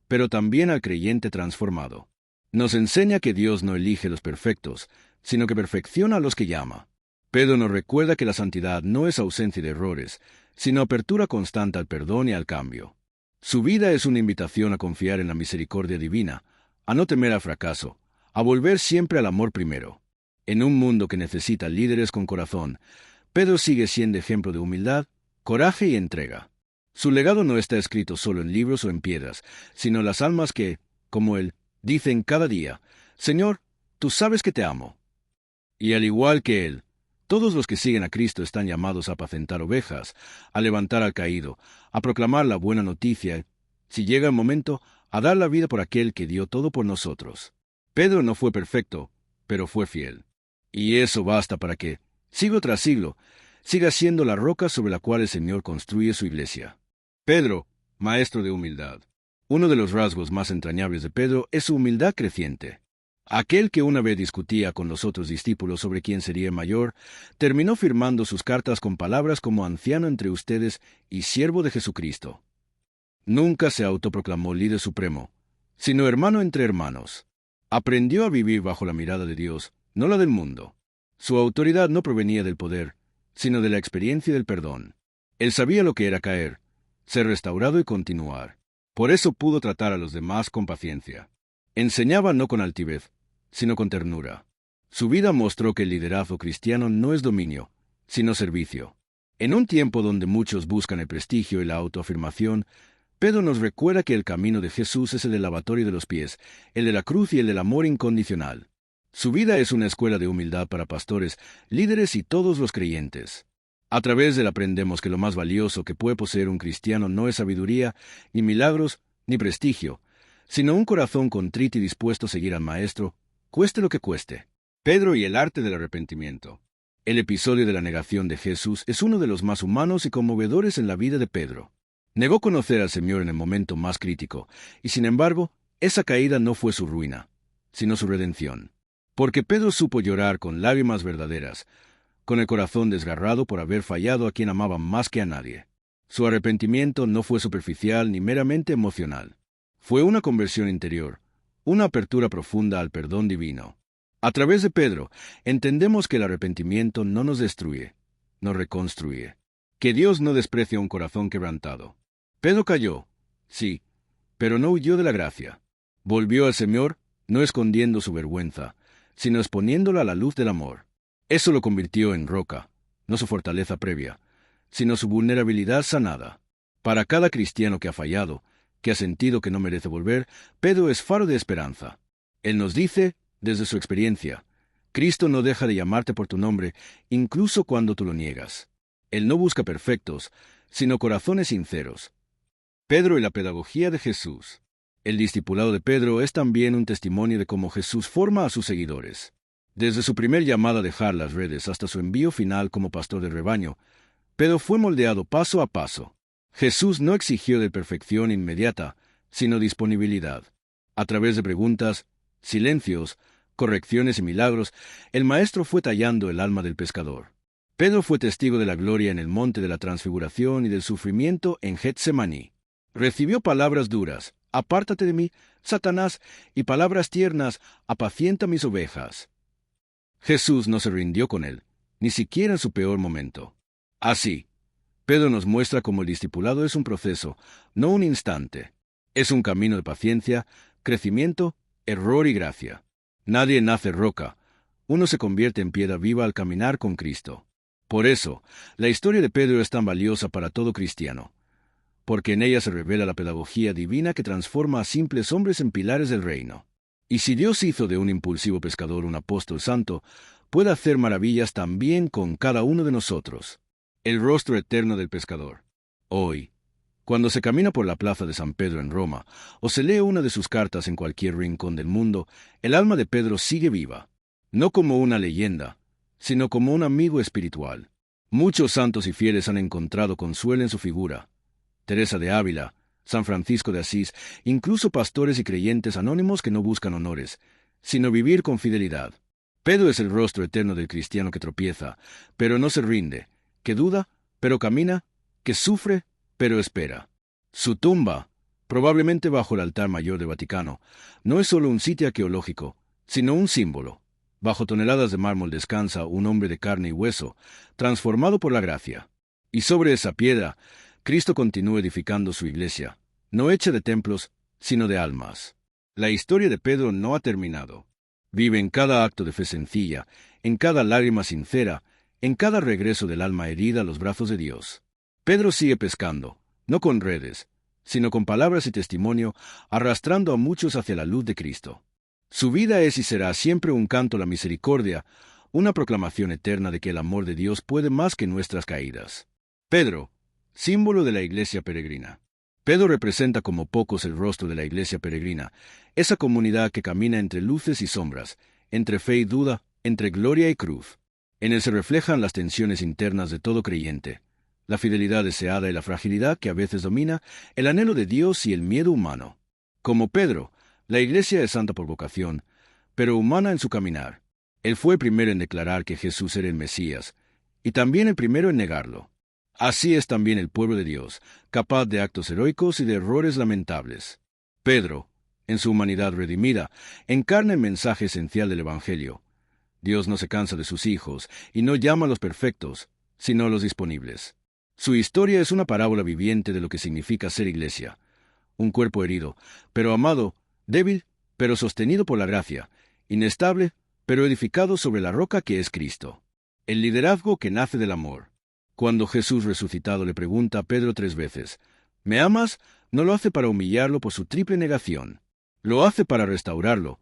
pero también al creyente transformado. Nos enseña que Dios no elige los perfectos, sino que perfecciona a los que llama. Pedro nos recuerda que la santidad no es ausencia de errores, sino apertura constante al perdón y al cambio. Su vida es una invitación a confiar en la misericordia divina, a no temer al fracaso, a volver siempre al amor primero. En un mundo que necesita líderes con corazón, Pedro sigue siendo ejemplo de humildad, coraje y entrega. Su legado no está escrito solo en libros o en piedras, sino en las almas que, como él, dicen cada día, «Señor, tú sabes que te amo». Y al igual que él, todos los que siguen a Cristo están llamados a apacentar ovejas, a levantar al caído, a proclamar la buena noticia, si llega el momento, a dar la vida por aquel que dio todo por nosotros. Pedro no fue perfecto, pero fue fiel. Y eso basta para que, siglo tras siglo, siga siendo la roca sobre la cual el Señor construye su iglesia. Pedro, maestro de humildad. Uno de los rasgos más entrañables de Pedro es su humildad creciente. Aquel que una vez discutía con los otros discípulos sobre quién sería mayor, terminó firmando sus cartas con palabras como anciano entre ustedes y siervo de Jesucristo. Nunca se autoproclamó líder supremo, sino hermano entre hermanos. Aprendió a vivir bajo la mirada de Dios, no la del mundo. Su autoridad no provenía del poder, sino de la experiencia del perdón. Él sabía lo que era caer, ser restaurado y continuar. Por eso pudo tratar a los demás con paciencia. Enseñaba no con altivez, sino con ternura. Su vida mostró que el liderazgo cristiano no es dominio, sino servicio. En un tiempo donde muchos buscan el prestigio y la autoafirmación, Pedro nos recuerda que el camino de Jesús es el del lavatorio de los pies, el de la cruz y el del amor incondicional. Su vida es una escuela de humildad para pastores, líderes y todos los creyentes. A través de él aprendemos que lo más valioso que puede poseer un cristiano no es sabiduría, ni milagros, ni prestigio, sino un corazón contrito y dispuesto a seguir al Maestro, cueste lo que cueste. Pedro y el arte del arrepentimiento. El episodio de la negación de Jesús es uno de los más humanos y conmovedores en la vida de Pedro. Negó conocer al Señor en el momento más crítico, y sin embargo, esa caída no fue su ruina, sino su redención. Porque Pedro supo llorar con lágrimas verdaderas, con el corazón desgarrado por haber fallado a quien amaba más que a nadie. Su arrepentimiento no fue superficial ni meramente emocional. Fue una conversión interior, una apertura profunda al perdón divino. A través de Pedro, entendemos que el arrepentimiento no nos destruye, nos reconstruye. Que Dios no desprecia un corazón quebrantado. Pedro cayó, sí, pero no huyó de la gracia. Volvió al Señor, no escondiendo su vergüenza, sino exponiéndola a la luz del amor. Eso lo convirtió en roca, no su fortaleza previa, sino su vulnerabilidad sanada. Para cada cristiano que ha fallado, que ha sentido que no merece volver, Pedro es faro de esperanza. Él nos dice, desde su experiencia, Cristo no deja de llamarte por tu nombre, incluso cuando tú lo niegas. Él no busca perfectos, sino corazones sinceros. Pedro y la pedagogía de Jesús. El discipulado de Pedro es también un testimonio de cómo Jesús forma a sus seguidores. Desde su primer llamada a dejar las redes hasta su envío final como pastor del rebaño, Pedro fue moldeado paso a paso. Jesús no exigió de perfección inmediata, sino disponibilidad. A través de preguntas, silencios, correcciones y milagros, el Maestro fue tallando el alma del pescador. Pedro fue testigo de la gloria en el monte de la transfiguración y del sufrimiento en Getsemaní. Recibió palabras duras, «Apártate de mí, Satanás», y palabras tiernas, «Apacienta mis ovejas». Jesús no se rindió con él, ni siquiera en su peor momento. Así, Pedro nos muestra cómo el discipulado es un proceso, no un instante. Es un camino de paciencia, crecimiento, error y gracia. Nadie nace roca. Uno se convierte en piedra viva al caminar con Cristo. Por eso, la historia de Pedro es tan valiosa para todo cristiano, porque en ella se revela la pedagogía divina que transforma a simples hombres en pilares del reino. Y si Dios hizo de un impulsivo pescador un apóstol santo, puede hacer maravillas también con cada uno de nosotros. El rostro eterno del pescador. Hoy, cuando se camina por la plaza de San Pedro en Roma, o se lee una de sus cartas en cualquier rincón del mundo, el alma de Pedro sigue viva, no como una leyenda, sino como un amigo espiritual. Muchos santos y fieles han encontrado consuelo en su figura. Teresa de Ávila, San Francisco de Asís, incluso pastores y creyentes anónimos que no buscan honores, sino vivir con fidelidad. Pedro es el rostro eterno del cristiano que tropieza, pero no se rinde, que duda, pero camina, que sufre, pero espera. Su tumba, probablemente bajo el altar mayor del Vaticano, no es solo un sitio arqueológico, sino un símbolo. Bajo toneladas de mármol descansa un hombre de carne y hueso, transformado por la gracia. Y sobre esa piedra, Cristo continúa edificando su iglesia, no hecha de templos, sino de almas. La historia de Pedro no ha terminado. Vive en cada acto de fe sencilla, en cada lágrima sincera, en cada regreso del alma herida a los brazos de Dios. Pedro sigue pescando, no con redes, sino con palabras y testimonio, arrastrando a muchos hacia la luz de Cristo. Su vida es y será siempre un canto a la misericordia, una proclamación eterna de que el amor de Dios puede más que nuestras caídas. Pedro, símbolo de la iglesia peregrina. Pedro representa como pocos el rostro de la iglesia peregrina, esa comunidad que camina entre luces y sombras, entre fe y duda, entre gloria y cruz. En él se reflejan las tensiones internas de todo creyente, la fidelidad deseada y la fragilidad que a veces domina, el anhelo de Dios y el miedo humano. Como Pedro, la iglesia es santa por vocación, pero humana en su caminar. Él fue el primero en declarar que Jesús era el Mesías, y también el primero en negarlo. Así es también el pueblo de Dios, capaz de actos heroicos y de errores lamentables. Pedro, en su humanidad redimida, encarna el mensaje esencial del Evangelio. Dios no se cansa de sus hijos, y no llama a los perfectos, sino a los disponibles. Su historia es una parábola viviente de lo que significa ser iglesia. Un cuerpo herido, pero amado, débil, pero sostenido por la gracia, inestable, pero edificado sobre la roca que es Cristo. El liderazgo que nace del amor. Cuando Jesús resucitado le pregunta a Pedro 3 veces, ¿me amas?, no lo hace para humillarlo por su triple negación. Lo hace para restaurarlo,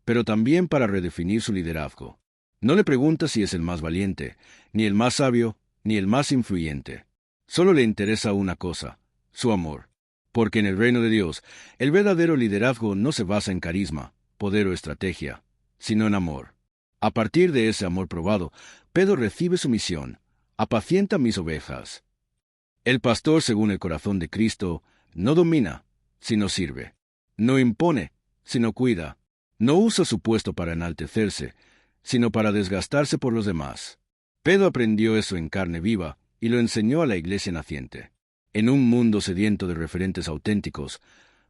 pero también para redefinir su liderazgo. No le pregunta si es el más valiente, ni el más sabio, ni el más influyente. Solo le interesa una cosa, su amor. Porque en el reino de Dios, el verdadero liderazgo no se basa en carisma, poder o estrategia, sino en amor. A partir de ese amor probado, Pedro recibe su misión: apacienta mis ovejas. El pastor, según el corazón de Cristo, no domina, sino sirve. No impone, sino cuida. No usa su puesto para enaltecerse, sino para desgastarse por los demás. Pedro aprendió eso en carne viva y lo enseñó a la iglesia naciente. En un mundo sediento de referentes auténticos,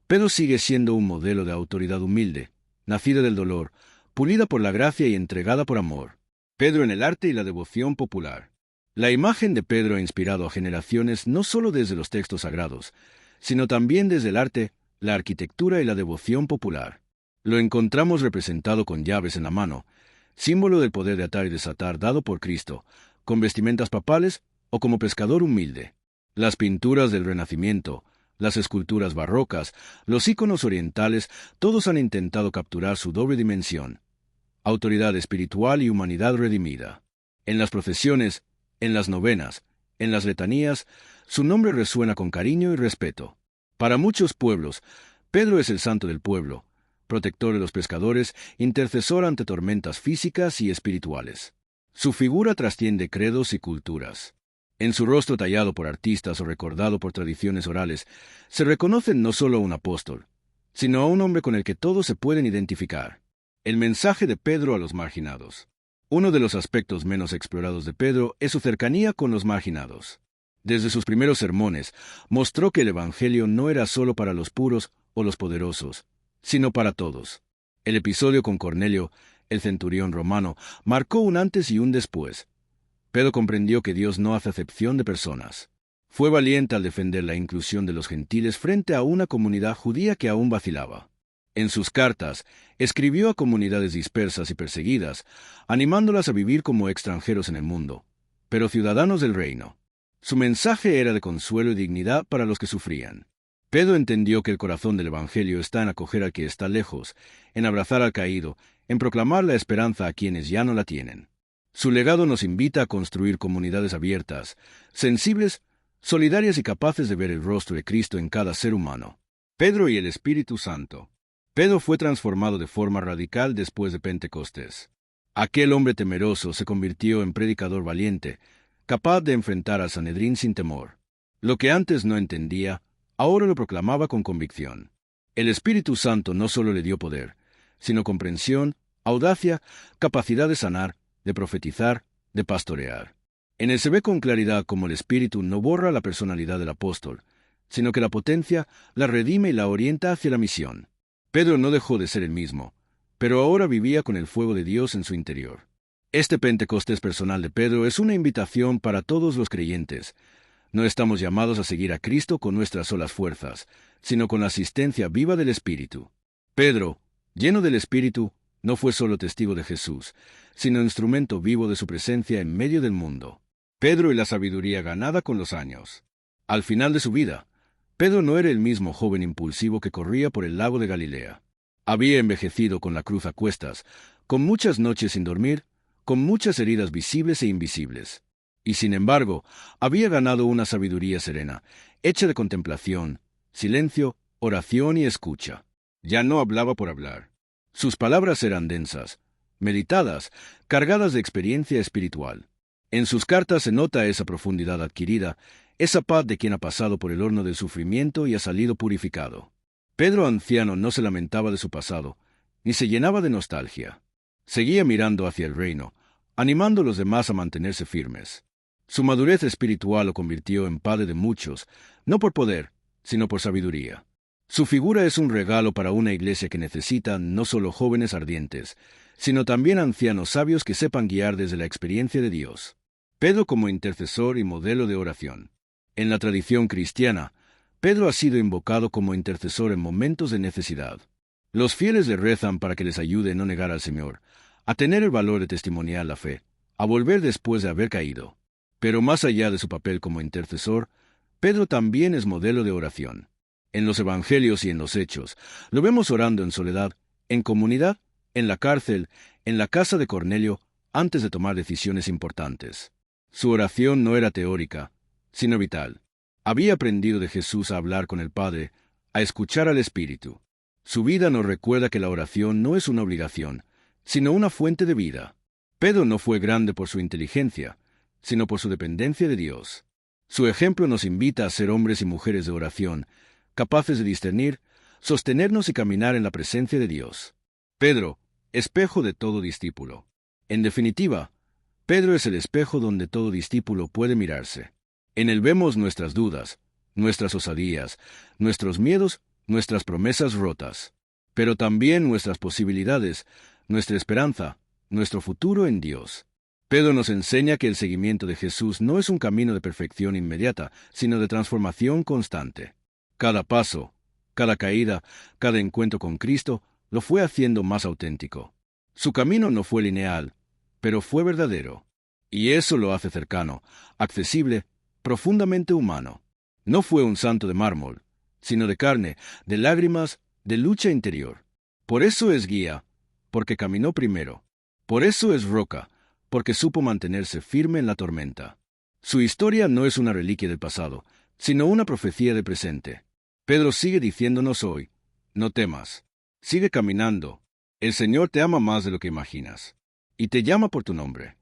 Pedro sigue siendo un modelo de autoridad humilde, nacida del dolor, pulida por la gracia y entregada por amor. Pedro en el arte y la devoción popular. La imagen de Pedro ha inspirado a generaciones no solo desde los textos sagrados, sino también desde el arte, la arquitectura y la devoción popular. Lo encontramos representado con llaves en la mano, símbolo del poder de atar y desatar dado por Cristo, con vestimentas papales o como pescador humilde. Las pinturas del Renacimiento, las esculturas barrocas, los íconos orientales, todos han intentado capturar su doble dimensión: autoridad espiritual y humanidad redimida. En las procesiones, en las novenas, en las letanías, su nombre resuena con cariño y respeto. Para muchos pueblos, Pedro es el santo del pueblo, protector de los pescadores, intercesor ante tormentas físicas y espirituales. Su figura trasciende credos y culturas. En su rostro tallado por artistas o recordado por tradiciones orales, se reconoce no solo a un apóstol, sino a un hombre con el que todos se pueden identificar. El mensaje de Pedro a los marginados. Uno de los aspectos menos explorados de Pedro es su cercanía con los marginados. Desde sus primeros sermones, mostró que el Evangelio no era solo para los puros o los poderosos, sino para todos. El episodio con Cornelio, el centurión romano, marcó un antes y un después. Pedro comprendió que Dios no hace acepción de personas. Fue valiente al defender la inclusión de los gentiles frente a una comunidad judía que aún vacilaba. En sus cartas, escribió a comunidades dispersas y perseguidas, animándolas a vivir como extranjeros en el mundo, pero ciudadanos del reino. Su mensaje era de consuelo y dignidad para los que sufrían. Pedro entendió que el corazón del Evangelio está en acoger al que está lejos, en abrazar al caído, en proclamar la esperanza a quienes ya no la tienen. Su legado nos invita a construir comunidades abiertas, sensibles, solidarias y capaces de ver el rostro de Cristo en cada ser humano. Pedro y el Espíritu Santo. Pedro fue transformado de forma radical después de Pentecostés. Aquel hombre temeroso se convirtió en predicador valiente, capaz de enfrentar al Sanedrín sin temor. Lo que antes no entendía, ahora lo proclamaba con convicción. El Espíritu Santo no solo le dio poder, sino comprensión, audacia, capacidad de sanar, de profetizar, de pastorear. En él se ve con claridad cómo el Espíritu no borra la personalidad del apóstol, sino que la potencia, la redime y la orienta hacia la misión. Pedro no dejó de ser el mismo, pero ahora vivía con el fuego de Dios en su interior. Este Pentecostés personal de Pedro es una invitación para todos los creyentes. No estamos llamados a seguir a Cristo con nuestras solas fuerzas, sino con la asistencia viva del Espíritu. Pedro, lleno del Espíritu, No fue solo testigo de Jesús, sino instrumento vivo de su presencia en medio del mundo. Pedro y la sabiduría ganada con los años. Al final de su vida, Pedro no era el mismo joven impulsivo que corría por el lago de Galilea. Había envejecido con la cruz a cuestas, con muchas noches sin dormir, con muchas heridas visibles e invisibles. Y sin embargo, había ganado una sabiduría serena, hecha de contemplación, silencio, oración y escucha. Ya no hablaba por hablar. Sus palabras eran densas, meditadas, cargadas de experiencia espiritual. En sus cartas se nota esa profundidad adquirida, esa paz de quien ha pasado por el horno del sufrimiento y ha salido purificado. Pedro anciano no se lamentaba de su pasado, ni se llenaba de nostalgia. Seguía mirando hacia el reino, animando a los demás a mantenerse firmes. Su madurez espiritual lo convirtió en padre de muchos, no por poder, sino por sabiduría. Su figura es un regalo para una iglesia que necesita no solo jóvenes ardientes, sino también ancianos sabios que sepan guiar desde la experiencia de Dios. Pedro como intercesor y modelo de oración. En la tradición cristiana, Pedro ha sido invocado como intercesor en momentos de necesidad. Los fieles le rezan para que les ayude a no negar al Señor, a tener el valor de testimoniar la fe, a volver después de haber caído. Pero más allá de su papel como intercesor, Pedro también es modelo de oración. En los evangelios y en los hechos, lo vemos orando en soledad, en comunidad, en la cárcel, en la casa de Cornelio, antes de tomar decisiones importantes. Su oración no era teórica, sino vital. Había aprendido de Jesús a hablar con el Padre, a escuchar al Espíritu. Su vida nos recuerda que la oración no es una obligación, sino una fuente de vida. Pedro no fue grande por su inteligencia, sino por su dependencia de Dios. Su ejemplo nos invita a ser hombres y mujeres de oración, capaces de discernir, sostenernos y caminar en la presencia de Dios. Pedro, espejo de todo discípulo. En definitiva, Pedro es el espejo donde todo discípulo puede mirarse. En él vemos nuestras dudas, nuestras osadías, nuestros miedos, nuestras promesas rotas, pero también nuestras posibilidades, nuestra esperanza, nuestro futuro en Dios. Pedro nos enseña que el seguimiento de Jesús no es un camino de perfección inmediata, sino de transformación constante. Cada paso, cada caída, cada encuentro con Cristo lo fue haciendo más auténtico. Su camino no fue lineal, pero fue verdadero. Y eso lo hace cercano, accesible, profundamente humano. No fue un santo de mármol, sino de carne, de lágrimas, de lucha interior. Por eso es guía, porque caminó primero. Por eso es roca, porque supo mantenerse firme en la tormenta. Su historia no es una reliquia del pasado, sino una profecía del presente. Pedro sigue diciéndonos hoy, no temas, sigue caminando, el Señor te ama más de lo que imaginas, y te llama por tu nombre.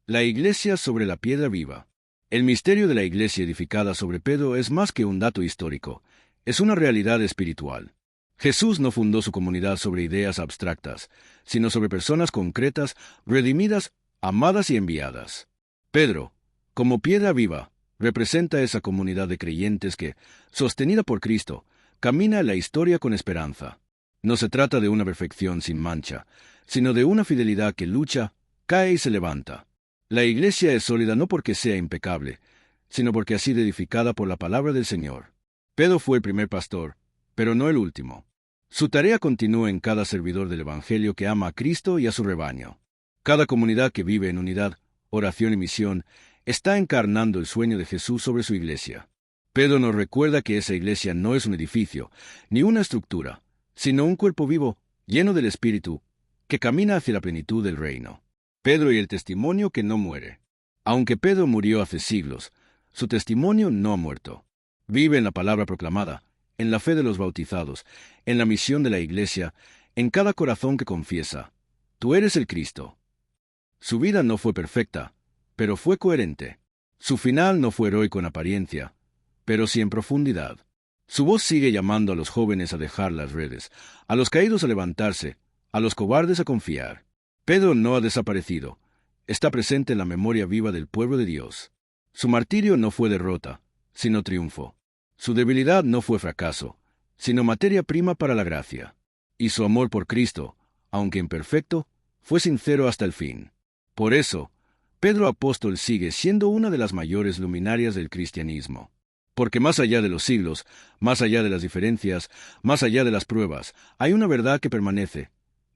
La iglesia sobre la piedra viva. El misterio de la iglesia edificada sobre Pedro es más que un dato histórico, es una realidad espiritual. Jesús no fundó su comunidad sobre ideas abstractas, sino sobre personas concretas, redimidas, amadas y enviadas. Pedro, como piedra viva, representa esa comunidad de creyentes que, sostenida por Cristo, camina en la historia con esperanza. No se trata de una perfección sin mancha, sino de una fidelidad que lucha, cae y se levanta. La iglesia es sólida no porque sea impecable, sino porque ha sido edificada por la palabra del Señor. Pedro fue el primer pastor, pero no el último. Su tarea continúa en cada servidor del Evangelio que ama a Cristo y a su rebaño. Cada comunidad que vive en unidad, oración y misión, está encarnando el sueño de Jesús sobre su iglesia. Pedro nos recuerda que esa iglesia no es un edificio, ni una estructura, sino un cuerpo vivo, lleno del Espíritu, que camina hacia la plenitud del reino. Pedro y el testimonio que no muere. Aunque Pedro murió hace siglos, su testimonio no ha muerto. Vive en la palabra proclamada, en la fe de los bautizados, en la misión de la iglesia, en cada corazón que confiesa, tú eres el Cristo. Su vida no fue perfecta, pero fue coherente. Su final no fue heroico en apariencia, pero sí en profundidad. Su voz sigue llamando a los jóvenes a dejar las redes, a los caídos a levantarse, a los cobardes a confiar. Pedro no ha desaparecido, está presente en la memoria viva del pueblo de Dios. Su martirio no fue derrota, sino triunfo. Su debilidad no fue fracaso, sino materia prima para la gracia. Y su amor por Cristo, aunque imperfecto, fue sincero hasta el fin. Por eso, Pedro apóstol sigue siendo una de las mayores luminarias del cristianismo. Porque más allá de los siglos, más allá de las diferencias, más allá de las pruebas, hay una verdad que permanece.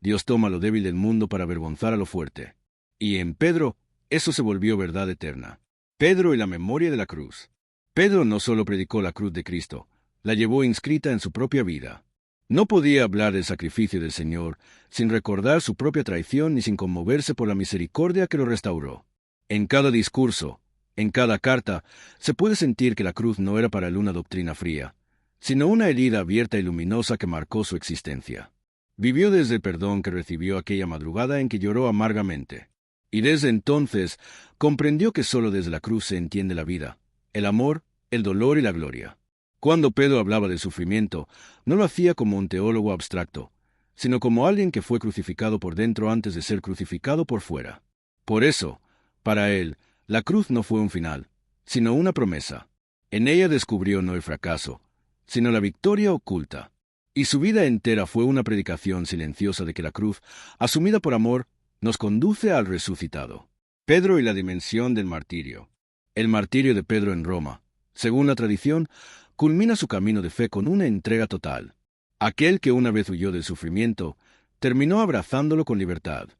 Dios toma lo débil del mundo para avergonzar a lo fuerte. Y en Pedro, eso se volvió verdad eterna. Pedro y la memoria de la cruz. Pedro no solo predicó la cruz de Cristo, la llevó inscrita en su propia vida. No podía hablar del sacrificio del Señor sin recordar su propia traición ni sin conmoverse por la misericordia que lo restauró. En cada discurso, en cada carta, se puede sentir que la cruz no era para él una doctrina fría, sino una herida abierta y luminosa que marcó su existencia. Vivió desde el perdón que recibió aquella madrugada en que lloró amargamente. Y desde entonces comprendió que sólo desde la cruz se entiende la vida, el amor, el dolor y la gloria. Cuando Pedro hablaba del sufrimiento, no lo hacía como un teólogo abstracto, sino como alguien que fue crucificado por dentro antes de ser crucificado por fuera. Por eso, para él, la cruz no fue un final, sino una promesa. En ella descubrió no el fracaso, sino la victoria oculta. Y su vida entera fue una predicación silenciosa de que la cruz, asumida por amor, nos conduce al resucitado. Pedro y la dimensión del martirio. El martirio de Pedro en Roma, según la tradición, culmina su camino de fe con una entrega total. Aquel que una vez huyó del sufrimiento, terminó abrazándolo con libertad.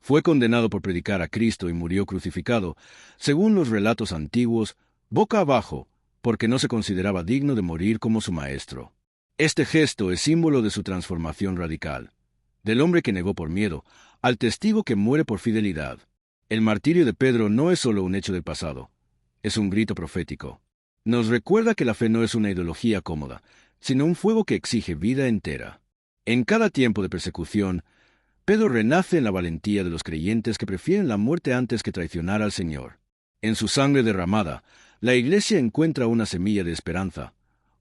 Fue condenado por predicar a Cristo y murió crucificado, según los relatos antiguos, boca abajo, porque no se consideraba digno de morir como su maestro. Este gesto es símbolo de su transformación radical, del hombre que negó por miedo, al testigo que muere por fidelidad. El martirio de Pedro no es solo un hecho del pasado, es un grito profético. Nos recuerda que la fe no es una ideología cómoda, sino un fuego que exige vida entera. En cada tiempo de persecución, Pedro renace en la valentía de los creyentes que prefieren la muerte antes que traicionar al Señor. En su sangre derramada, la Iglesia encuentra una semilla de esperanza,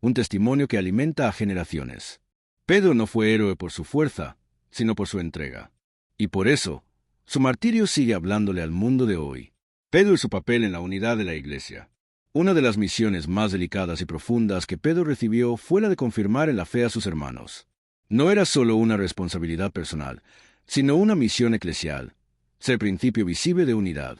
un testimonio que alimenta a generaciones. Pedro no fue héroe por su fuerza, sino por su entrega. Y por eso, su martirio sigue hablándole al mundo de hoy. Pedro y su papel en la unidad de la Iglesia. Una de las misiones más delicadas y profundas que Pedro recibió fue la de confirmar en la fe a sus hermanos. No era solo una responsabilidad personal, sino una misión eclesial, ser principio visible de unidad.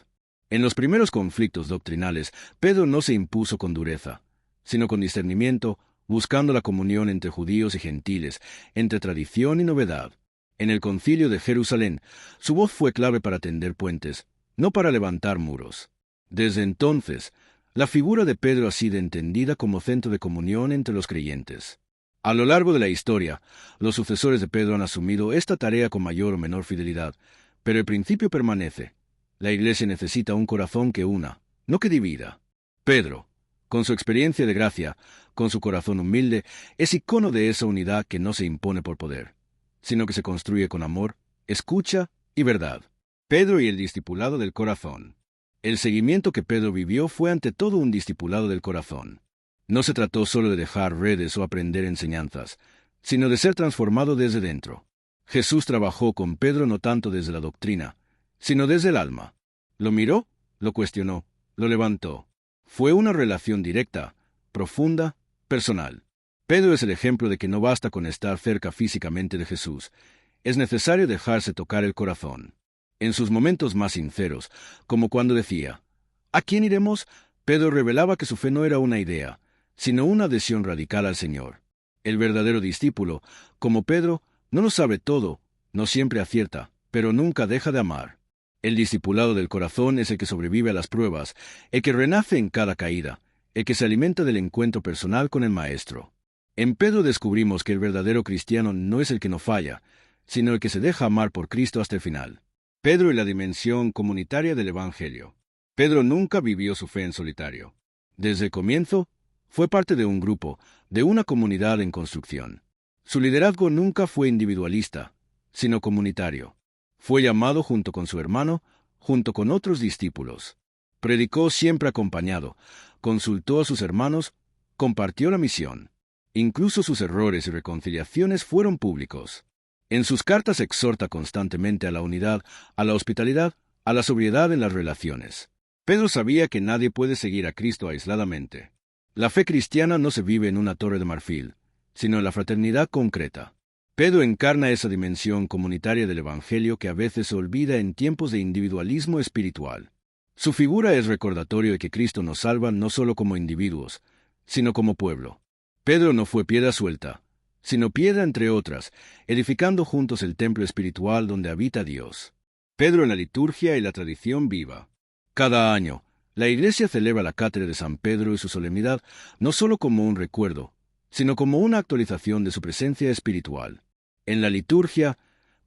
En los primeros conflictos doctrinales, Pedro no se impuso con dureza, sino con discernimiento, buscando la comunión entre judíos y gentiles, entre tradición y novedad. En el Concilio de Jerusalén, su voz fue clave para tender puentes, no para levantar muros. Desde entonces, la figura de Pedro ha sido entendida como centro de comunión entre los creyentes. A lo largo de la historia, los sucesores de Pedro han asumido esta tarea con mayor o menor fidelidad, pero el principio permanece. La Iglesia necesita un corazón que una, no que divida. Pedro, con su experiencia de gracia, con su corazón humilde, es icono de esa unidad que no se impone por poder, sino que se construye con amor, escucha y verdad. Pedro y el discipulado del corazón. El seguimiento que Pedro vivió fue ante todo un discipulado del corazón. No se trató solo de dejar redes o aprender enseñanzas, sino de ser transformado desde dentro. Jesús trabajó con Pedro no tanto desde la doctrina, sino desde el alma. Lo miró, lo cuestionó, lo levantó. Fue una relación directa, profunda, personal. Pedro es el ejemplo de que no basta con estar cerca físicamente de Jesús, es necesario dejarse tocar el corazón. En sus momentos más sinceros, como cuando decía, ¿a quién iremos?, Pedro revelaba que su fe no era una idea, sino una adhesión radical al Señor. El verdadero discípulo, como Pedro, no lo sabe todo, no siempre acierta, pero nunca deja de amar. El discipulado del corazón es el que sobrevive a las pruebas, el que renace en cada caída, el que se alimenta del encuentro personal con el Maestro. En Pedro descubrimos que el verdadero cristiano no es el que no falla, sino el que se deja amar por Cristo hasta el final. Pedro y la dimensión comunitaria del Evangelio. Pedro nunca vivió su fe en solitario. Desde el comienzo, fue parte de un grupo, de una comunidad en construcción. Su liderazgo nunca fue individualista, sino comunitario. Fue llamado junto con su hermano, junto con otros discípulos. Predicó siempre acompañado, consultó a sus hermanos, compartió la misión. Incluso sus errores y reconciliaciones fueron públicos. En sus cartas exhorta constantemente a la unidad, a la hospitalidad, a la sobriedad en las relaciones. Pedro sabía que nadie puede seguir a Cristo aisladamente. La fe cristiana no se vive en una torre de marfil, sino en la fraternidad concreta. Pedro encarna esa dimensión comunitaria del Evangelio que a veces se olvida en tiempos de individualismo espiritual. Su figura es recordatorio de que Cristo nos salva no solo como individuos, sino como pueblo. Pedro no fue piedra suelta, sino piedra entre otras, edificando juntos el templo espiritual donde habita Dios. Pedro en la liturgia y la tradición viva. Cada año, la Iglesia celebra la cátedra de San Pedro y su solemnidad no solo como un recuerdo, sino como una actualización de su presencia espiritual. En la liturgia,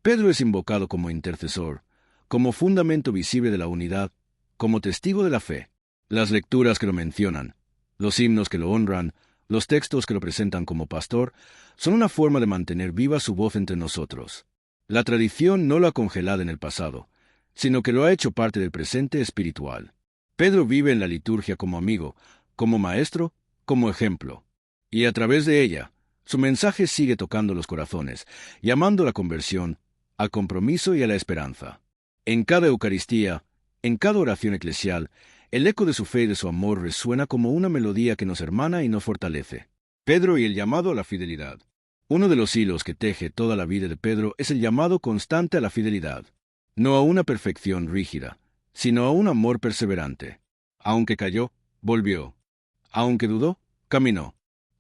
Pedro es invocado como intercesor, como fundamento visible de la unidad, como testigo de la fe. Las lecturas que lo mencionan, los himnos que lo honran, los textos que lo presentan como pastor, son una forma de mantener viva su voz entre nosotros. La tradición no lo ha congelado en el pasado, sino que lo ha hecho parte del presente espiritual. Pedro vive en la liturgia como amigo, como maestro, como ejemplo. Y a través de ella, su mensaje sigue tocando los corazones, llamando a la conversión, al compromiso y a la esperanza. En cada Eucaristía, en cada oración eclesial, el eco de su fe y de su amor resuena como una melodía que nos hermana y nos fortalece. Pedro y el llamado a la fidelidad. Uno de los hilos que teje toda la vida de Pedro es el llamado constante a la fidelidad, no a una perfección rígida, sino a un amor perseverante. Aunque cayó, volvió. Aunque dudó, caminó.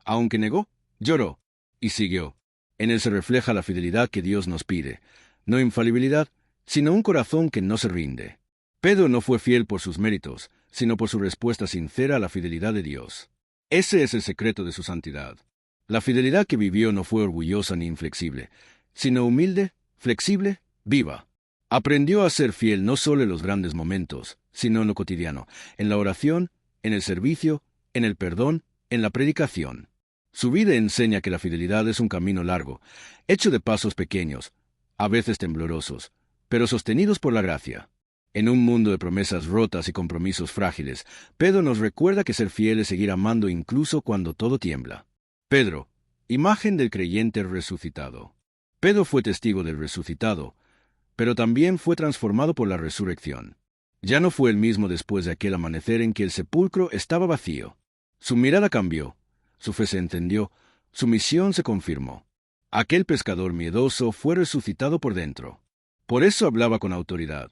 Aunque negó, lloró y siguió. En él se refleja la fidelidad que Dios nos pide, no infalibilidad, sino un corazón que no se rinde. Pedro no fue fiel por sus méritos, sino por su respuesta sincera a la fidelidad de Dios. Ese es el secreto de su santidad. La fidelidad que vivió no fue orgullosa ni inflexible, sino humilde, flexible, viva. Aprendió a ser fiel no solo en los grandes momentos, sino en lo cotidiano, en la oración, en el servicio, en el perdón, en la predicación. Su vida enseña que la fidelidad es un camino largo, hecho de pasos pequeños, a veces temblorosos, pero sostenidos por la gracia. En un mundo de promesas rotas y compromisos frágiles, Pedro nos recuerda que ser fiel es seguir amando incluso cuando todo tiembla. Pedro, imagen del creyente resucitado. Pedro fue testigo del resucitado, pero también fue transformado por la resurrección. Ya no fue el mismo después de aquel amanecer en que el sepulcro estaba vacío. Su mirada cambió, su fe se encendió, su misión se confirmó. Aquel pescador miedoso fue resucitado por dentro. Por eso hablaba con autoridad,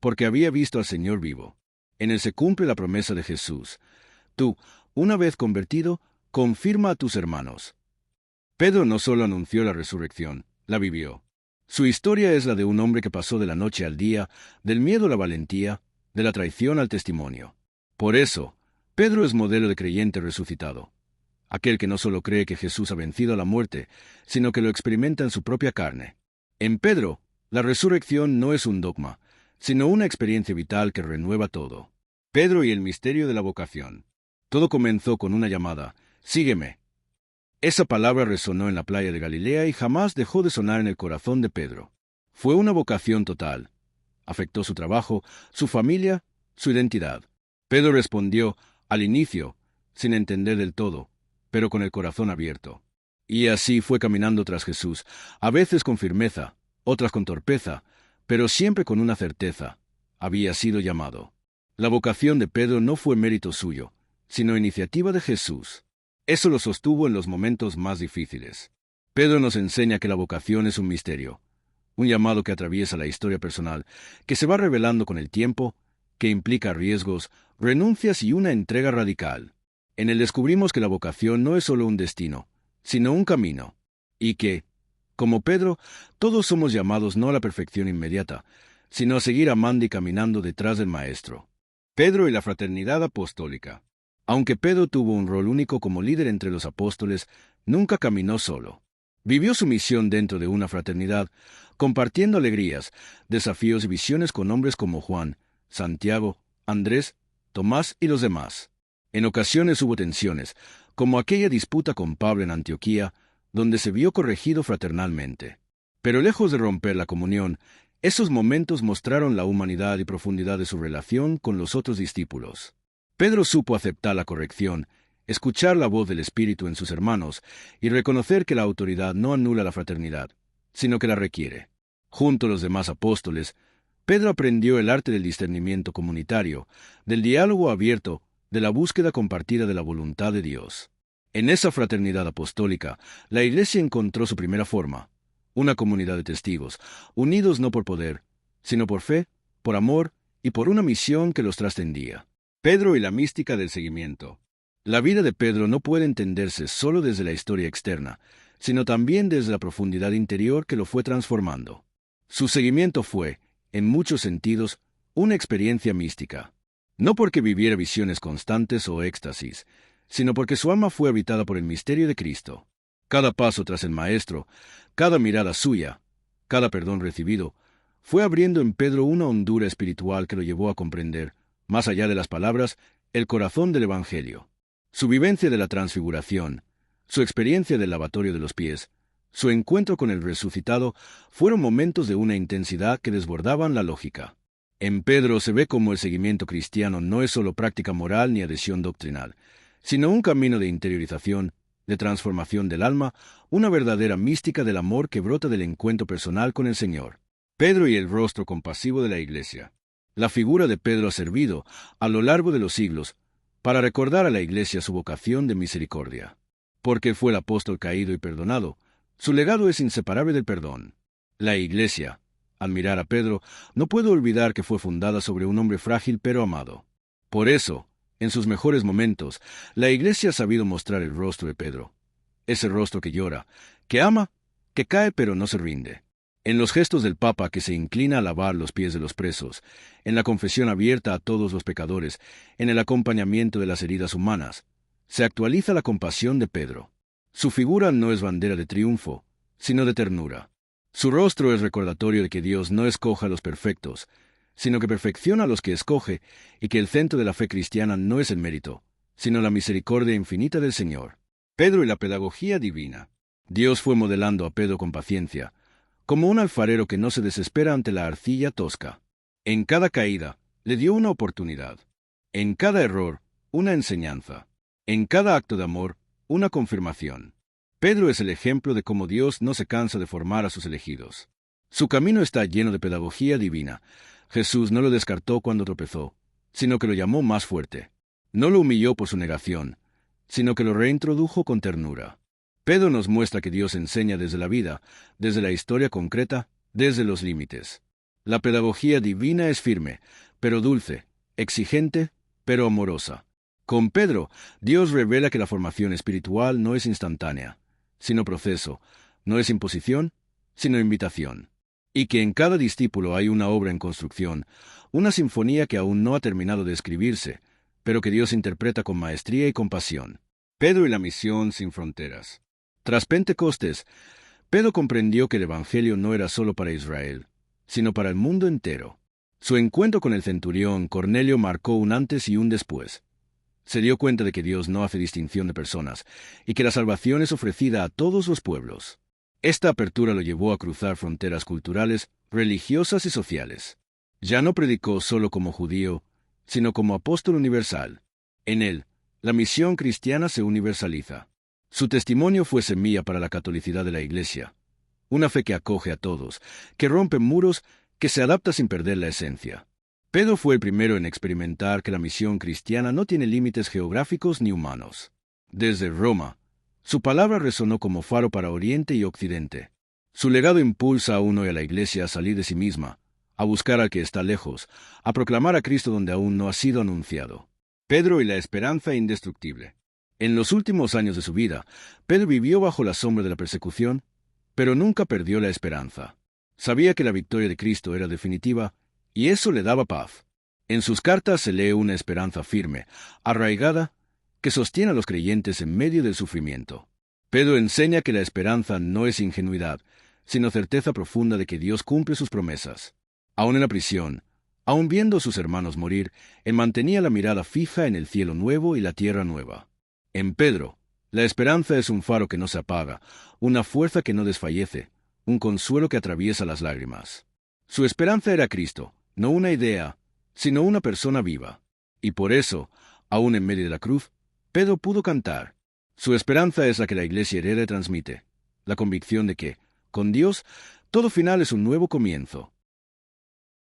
porque había visto al Señor vivo. En él se cumple la promesa de Jesús. Tú, una vez convertido, confirma a tus hermanos. Pedro no solo anunció la resurrección, la vivió. Su historia es la de un hombre que pasó de la noche al día, del miedo a la valentía, de la traición al testimonio. Por eso, Pedro es modelo de creyente resucitado. Aquel que no solo cree que Jesús ha vencido a la muerte, sino que lo experimenta en su propia carne. En Pedro, la resurrección no es un dogma, sino una experiencia vital que renueva todo. Pedro y el misterio de la vocación. Todo comenzó con una llamada: «Sígueme». Esa palabra resonó en la playa de Galilea y jamás dejó de sonar en el corazón de Pedro. Fue una vocación total. Afectó su trabajo, su familia, su identidad. Pedro respondió, al inicio, sin entender del todo, pero con el corazón abierto. Y así fue caminando tras Jesús, a veces con firmeza, otras con torpeza, pero siempre con una certeza: había sido llamado. La vocación de Pedro no fue mérito suyo, sino iniciativa de Jesús. Eso lo sostuvo en los momentos más difíciles. Pedro nos enseña que la vocación es un misterio, un llamado que atraviesa la historia personal, que se va revelando con el tiempo, que implica riesgos, renuncias y una entrega radical. En él descubrimos que la vocación no es solo un destino, sino un camino, y que, como Pedro, todos somos llamados no a la perfección inmediata, sino a seguir amando y caminando detrás del Maestro. Pedro y la fraternidad apostólica. Aunque Pedro tuvo un rol único como líder entre los apóstoles, nunca caminó solo. Vivió su misión dentro de una fraternidad, compartiendo alegrías, desafíos y visiones con hombres como Juan, Santiago, Andrés, Tomás y los demás. En ocasiones hubo tensiones, como aquella disputa con Pablo en Antioquía, donde se vio corregido fraternalmente. Pero lejos de romper la comunión, esos momentos mostraron la humanidad y profundidad de su relación con los otros discípulos. Pedro supo aceptar la corrección, escuchar la voz del Espíritu en sus hermanos y reconocer que la autoridad no anula la fraternidad, sino que la requiere. Junto a los demás apóstoles, Pedro aprendió el arte del discernimiento comunitario, del diálogo abierto, de la búsqueda compartida de la voluntad de Dios. En esa fraternidad apostólica, la Iglesia encontró su primera forma, una comunidad de testigos, unidos no por poder, sino por fe, por amor y por una misión que los trascendía. Pedro y la mística del seguimiento. La vida de Pedro no puede entenderse solo desde la historia externa, sino también desde la profundidad interior que lo fue transformando. Su seguimiento fue, en muchos sentidos, una experiencia mística. No porque viviera visiones constantes o éxtasis, sino porque su alma fue habitada por el misterio de Cristo. Cada paso tras el Maestro, cada mirada suya, cada perdón recibido, fue abriendo en Pedro una hondura espiritual que lo llevó a comprender, más allá de las palabras, el corazón del Evangelio. Su vivencia de la transfiguración, su experiencia del lavatorio de los pies, su encuentro con el resucitado, fueron momentos de una intensidad que desbordaban la lógica. En Pedro se ve cómo el seguimiento cristiano no es solo práctica moral ni adhesión doctrinal, sino un camino de interiorización, de transformación del alma, una verdadera mística del amor que brota del encuentro personal con el Señor. Pedro y el rostro compasivo de la Iglesia. La figura de Pedro ha servido, a lo largo de los siglos, para recordar a la Iglesia su vocación de misericordia. Porque fue el apóstol caído y perdonado, su legado es inseparable del perdón. La Iglesia, al mirar a Pedro, no puede olvidar que fue fundada sobre un hombre frágil pero amado. Por eso, en sus mejores momentos, la Iglesia ha sabido mostrar el rostro de Pedro. Ese rostro que llora, que ama, que cae pero no se rinde. En los gestos del Papa que se inclina a lavar los pies de los presos, en la confesión abierta a todos los pecadores, en el acompañamiento de las heridas humanas, se actualiza la compasión de Pedro. Su figura no es bandera de triunfo, sino de ternura. Su rostro es recordatorio de que Dios no escoge a los perfectos, sino que perfecciona a los que escoge, y que el centro de la fe cristiana no es el mérito, sino la misericordia infinita del Señor. Pedro y la pedagogía divina. Dios fue modelando a Pedro con paciencia, como un alfarero que no se desespera ante la arcilla tosca. En cada caída, le dio una oportunidad. En cada error, una enseñanza. En cada acto de amor, una confirmación. Pedro es el ejemplo de cómo Dios no se cansa de formar a sus elegidos. Su camino está lleno de pedagogía divina. Jesús no lo descartó cuando tropezó, sino que lo llamó más fuerte. No lo humilló por su negación, sino que lo reintrodujo con ternura. Pedro nos muestra que Dios enseña desde la vida, desde la historia concreta, desde los límites. La pedagogía divina es firme, pero dulce, exigente, pero amorosa. Con Pedro, Dios revela que la formación espiritual no es instantánea, sino proceso, no es imposición, sino invitación. Y que en cada discípulo hay una obra en construcción, una sinfonía que aún no ha terminado de escribirse, pero que Dios interpreta con maestría y compasión. Pedro y la misión sin fronteras. Tras Pentecostés, Pedro comprendió que el Evangelio no era solo para Israel, sino para el mundo entero. Su encuentro con el centurión Cornelio marcó un antes y un después. Se dio cuenta de que Dios no hace distinción de personas, y que la salvación es ofrecida a todos los pueblos. Esta apertura lo llevó a cruzar fronteras culturales, religiosas y sociales. Ya no predicó solo como judío, sino como apóstol universal. En él, la misión cristiana se universaliza. Su testimonio fue semilla para la catolicidad de la Iglesia, una fe que acoge a todos, que rompe muros, que se adapta sin perder la esencia. Pedro fue el primero en experimentar que la misión cristiana no tiene límites geográficos ni humanos. Desde Roma, su palabra resonó como faro para Oriente y Occidente. Su legado impulsa aún hoy a la Iglesia a salir de sí misma, a buscar al que está lejos, a proclamar a Cristo donde aún no ha sido anunciado. Pedro y la esperanza indestructible. En los últimos años de su vida, Pedro vivió bajo la sombra de la persecución, pero nunca perdió la esperanza. Sabía que la victoria de Cristo era definitiva, y eso le daba paz. En sus cartas se lee una esperanza firme, arraigada, que sostiene a los creyentes en medio del sufrimiento. Pedro enseña que la esperanza no es ingenuidad, sino certeza profunda de que Dios cumple sus promesas. Aún en la prisión, aún viendo a sus hermanos morir, él mantenía la mirada fija en el cielo nuevo y la tierra nueva. En Pedro, la esperanza es un faro que no se apaga, una fuerza que no desfallece, un consuelo que atraviesa las lágrimas. Su esperanza era Cristo, no una idea, sino una persona viva. Y por eso, aún en medio de la cruz, Pedro pudo cantar. Su esperanza es la que la Iglesia hereda y transmite, la convicción de que, con Dios, todo final es un nuevo comienzo.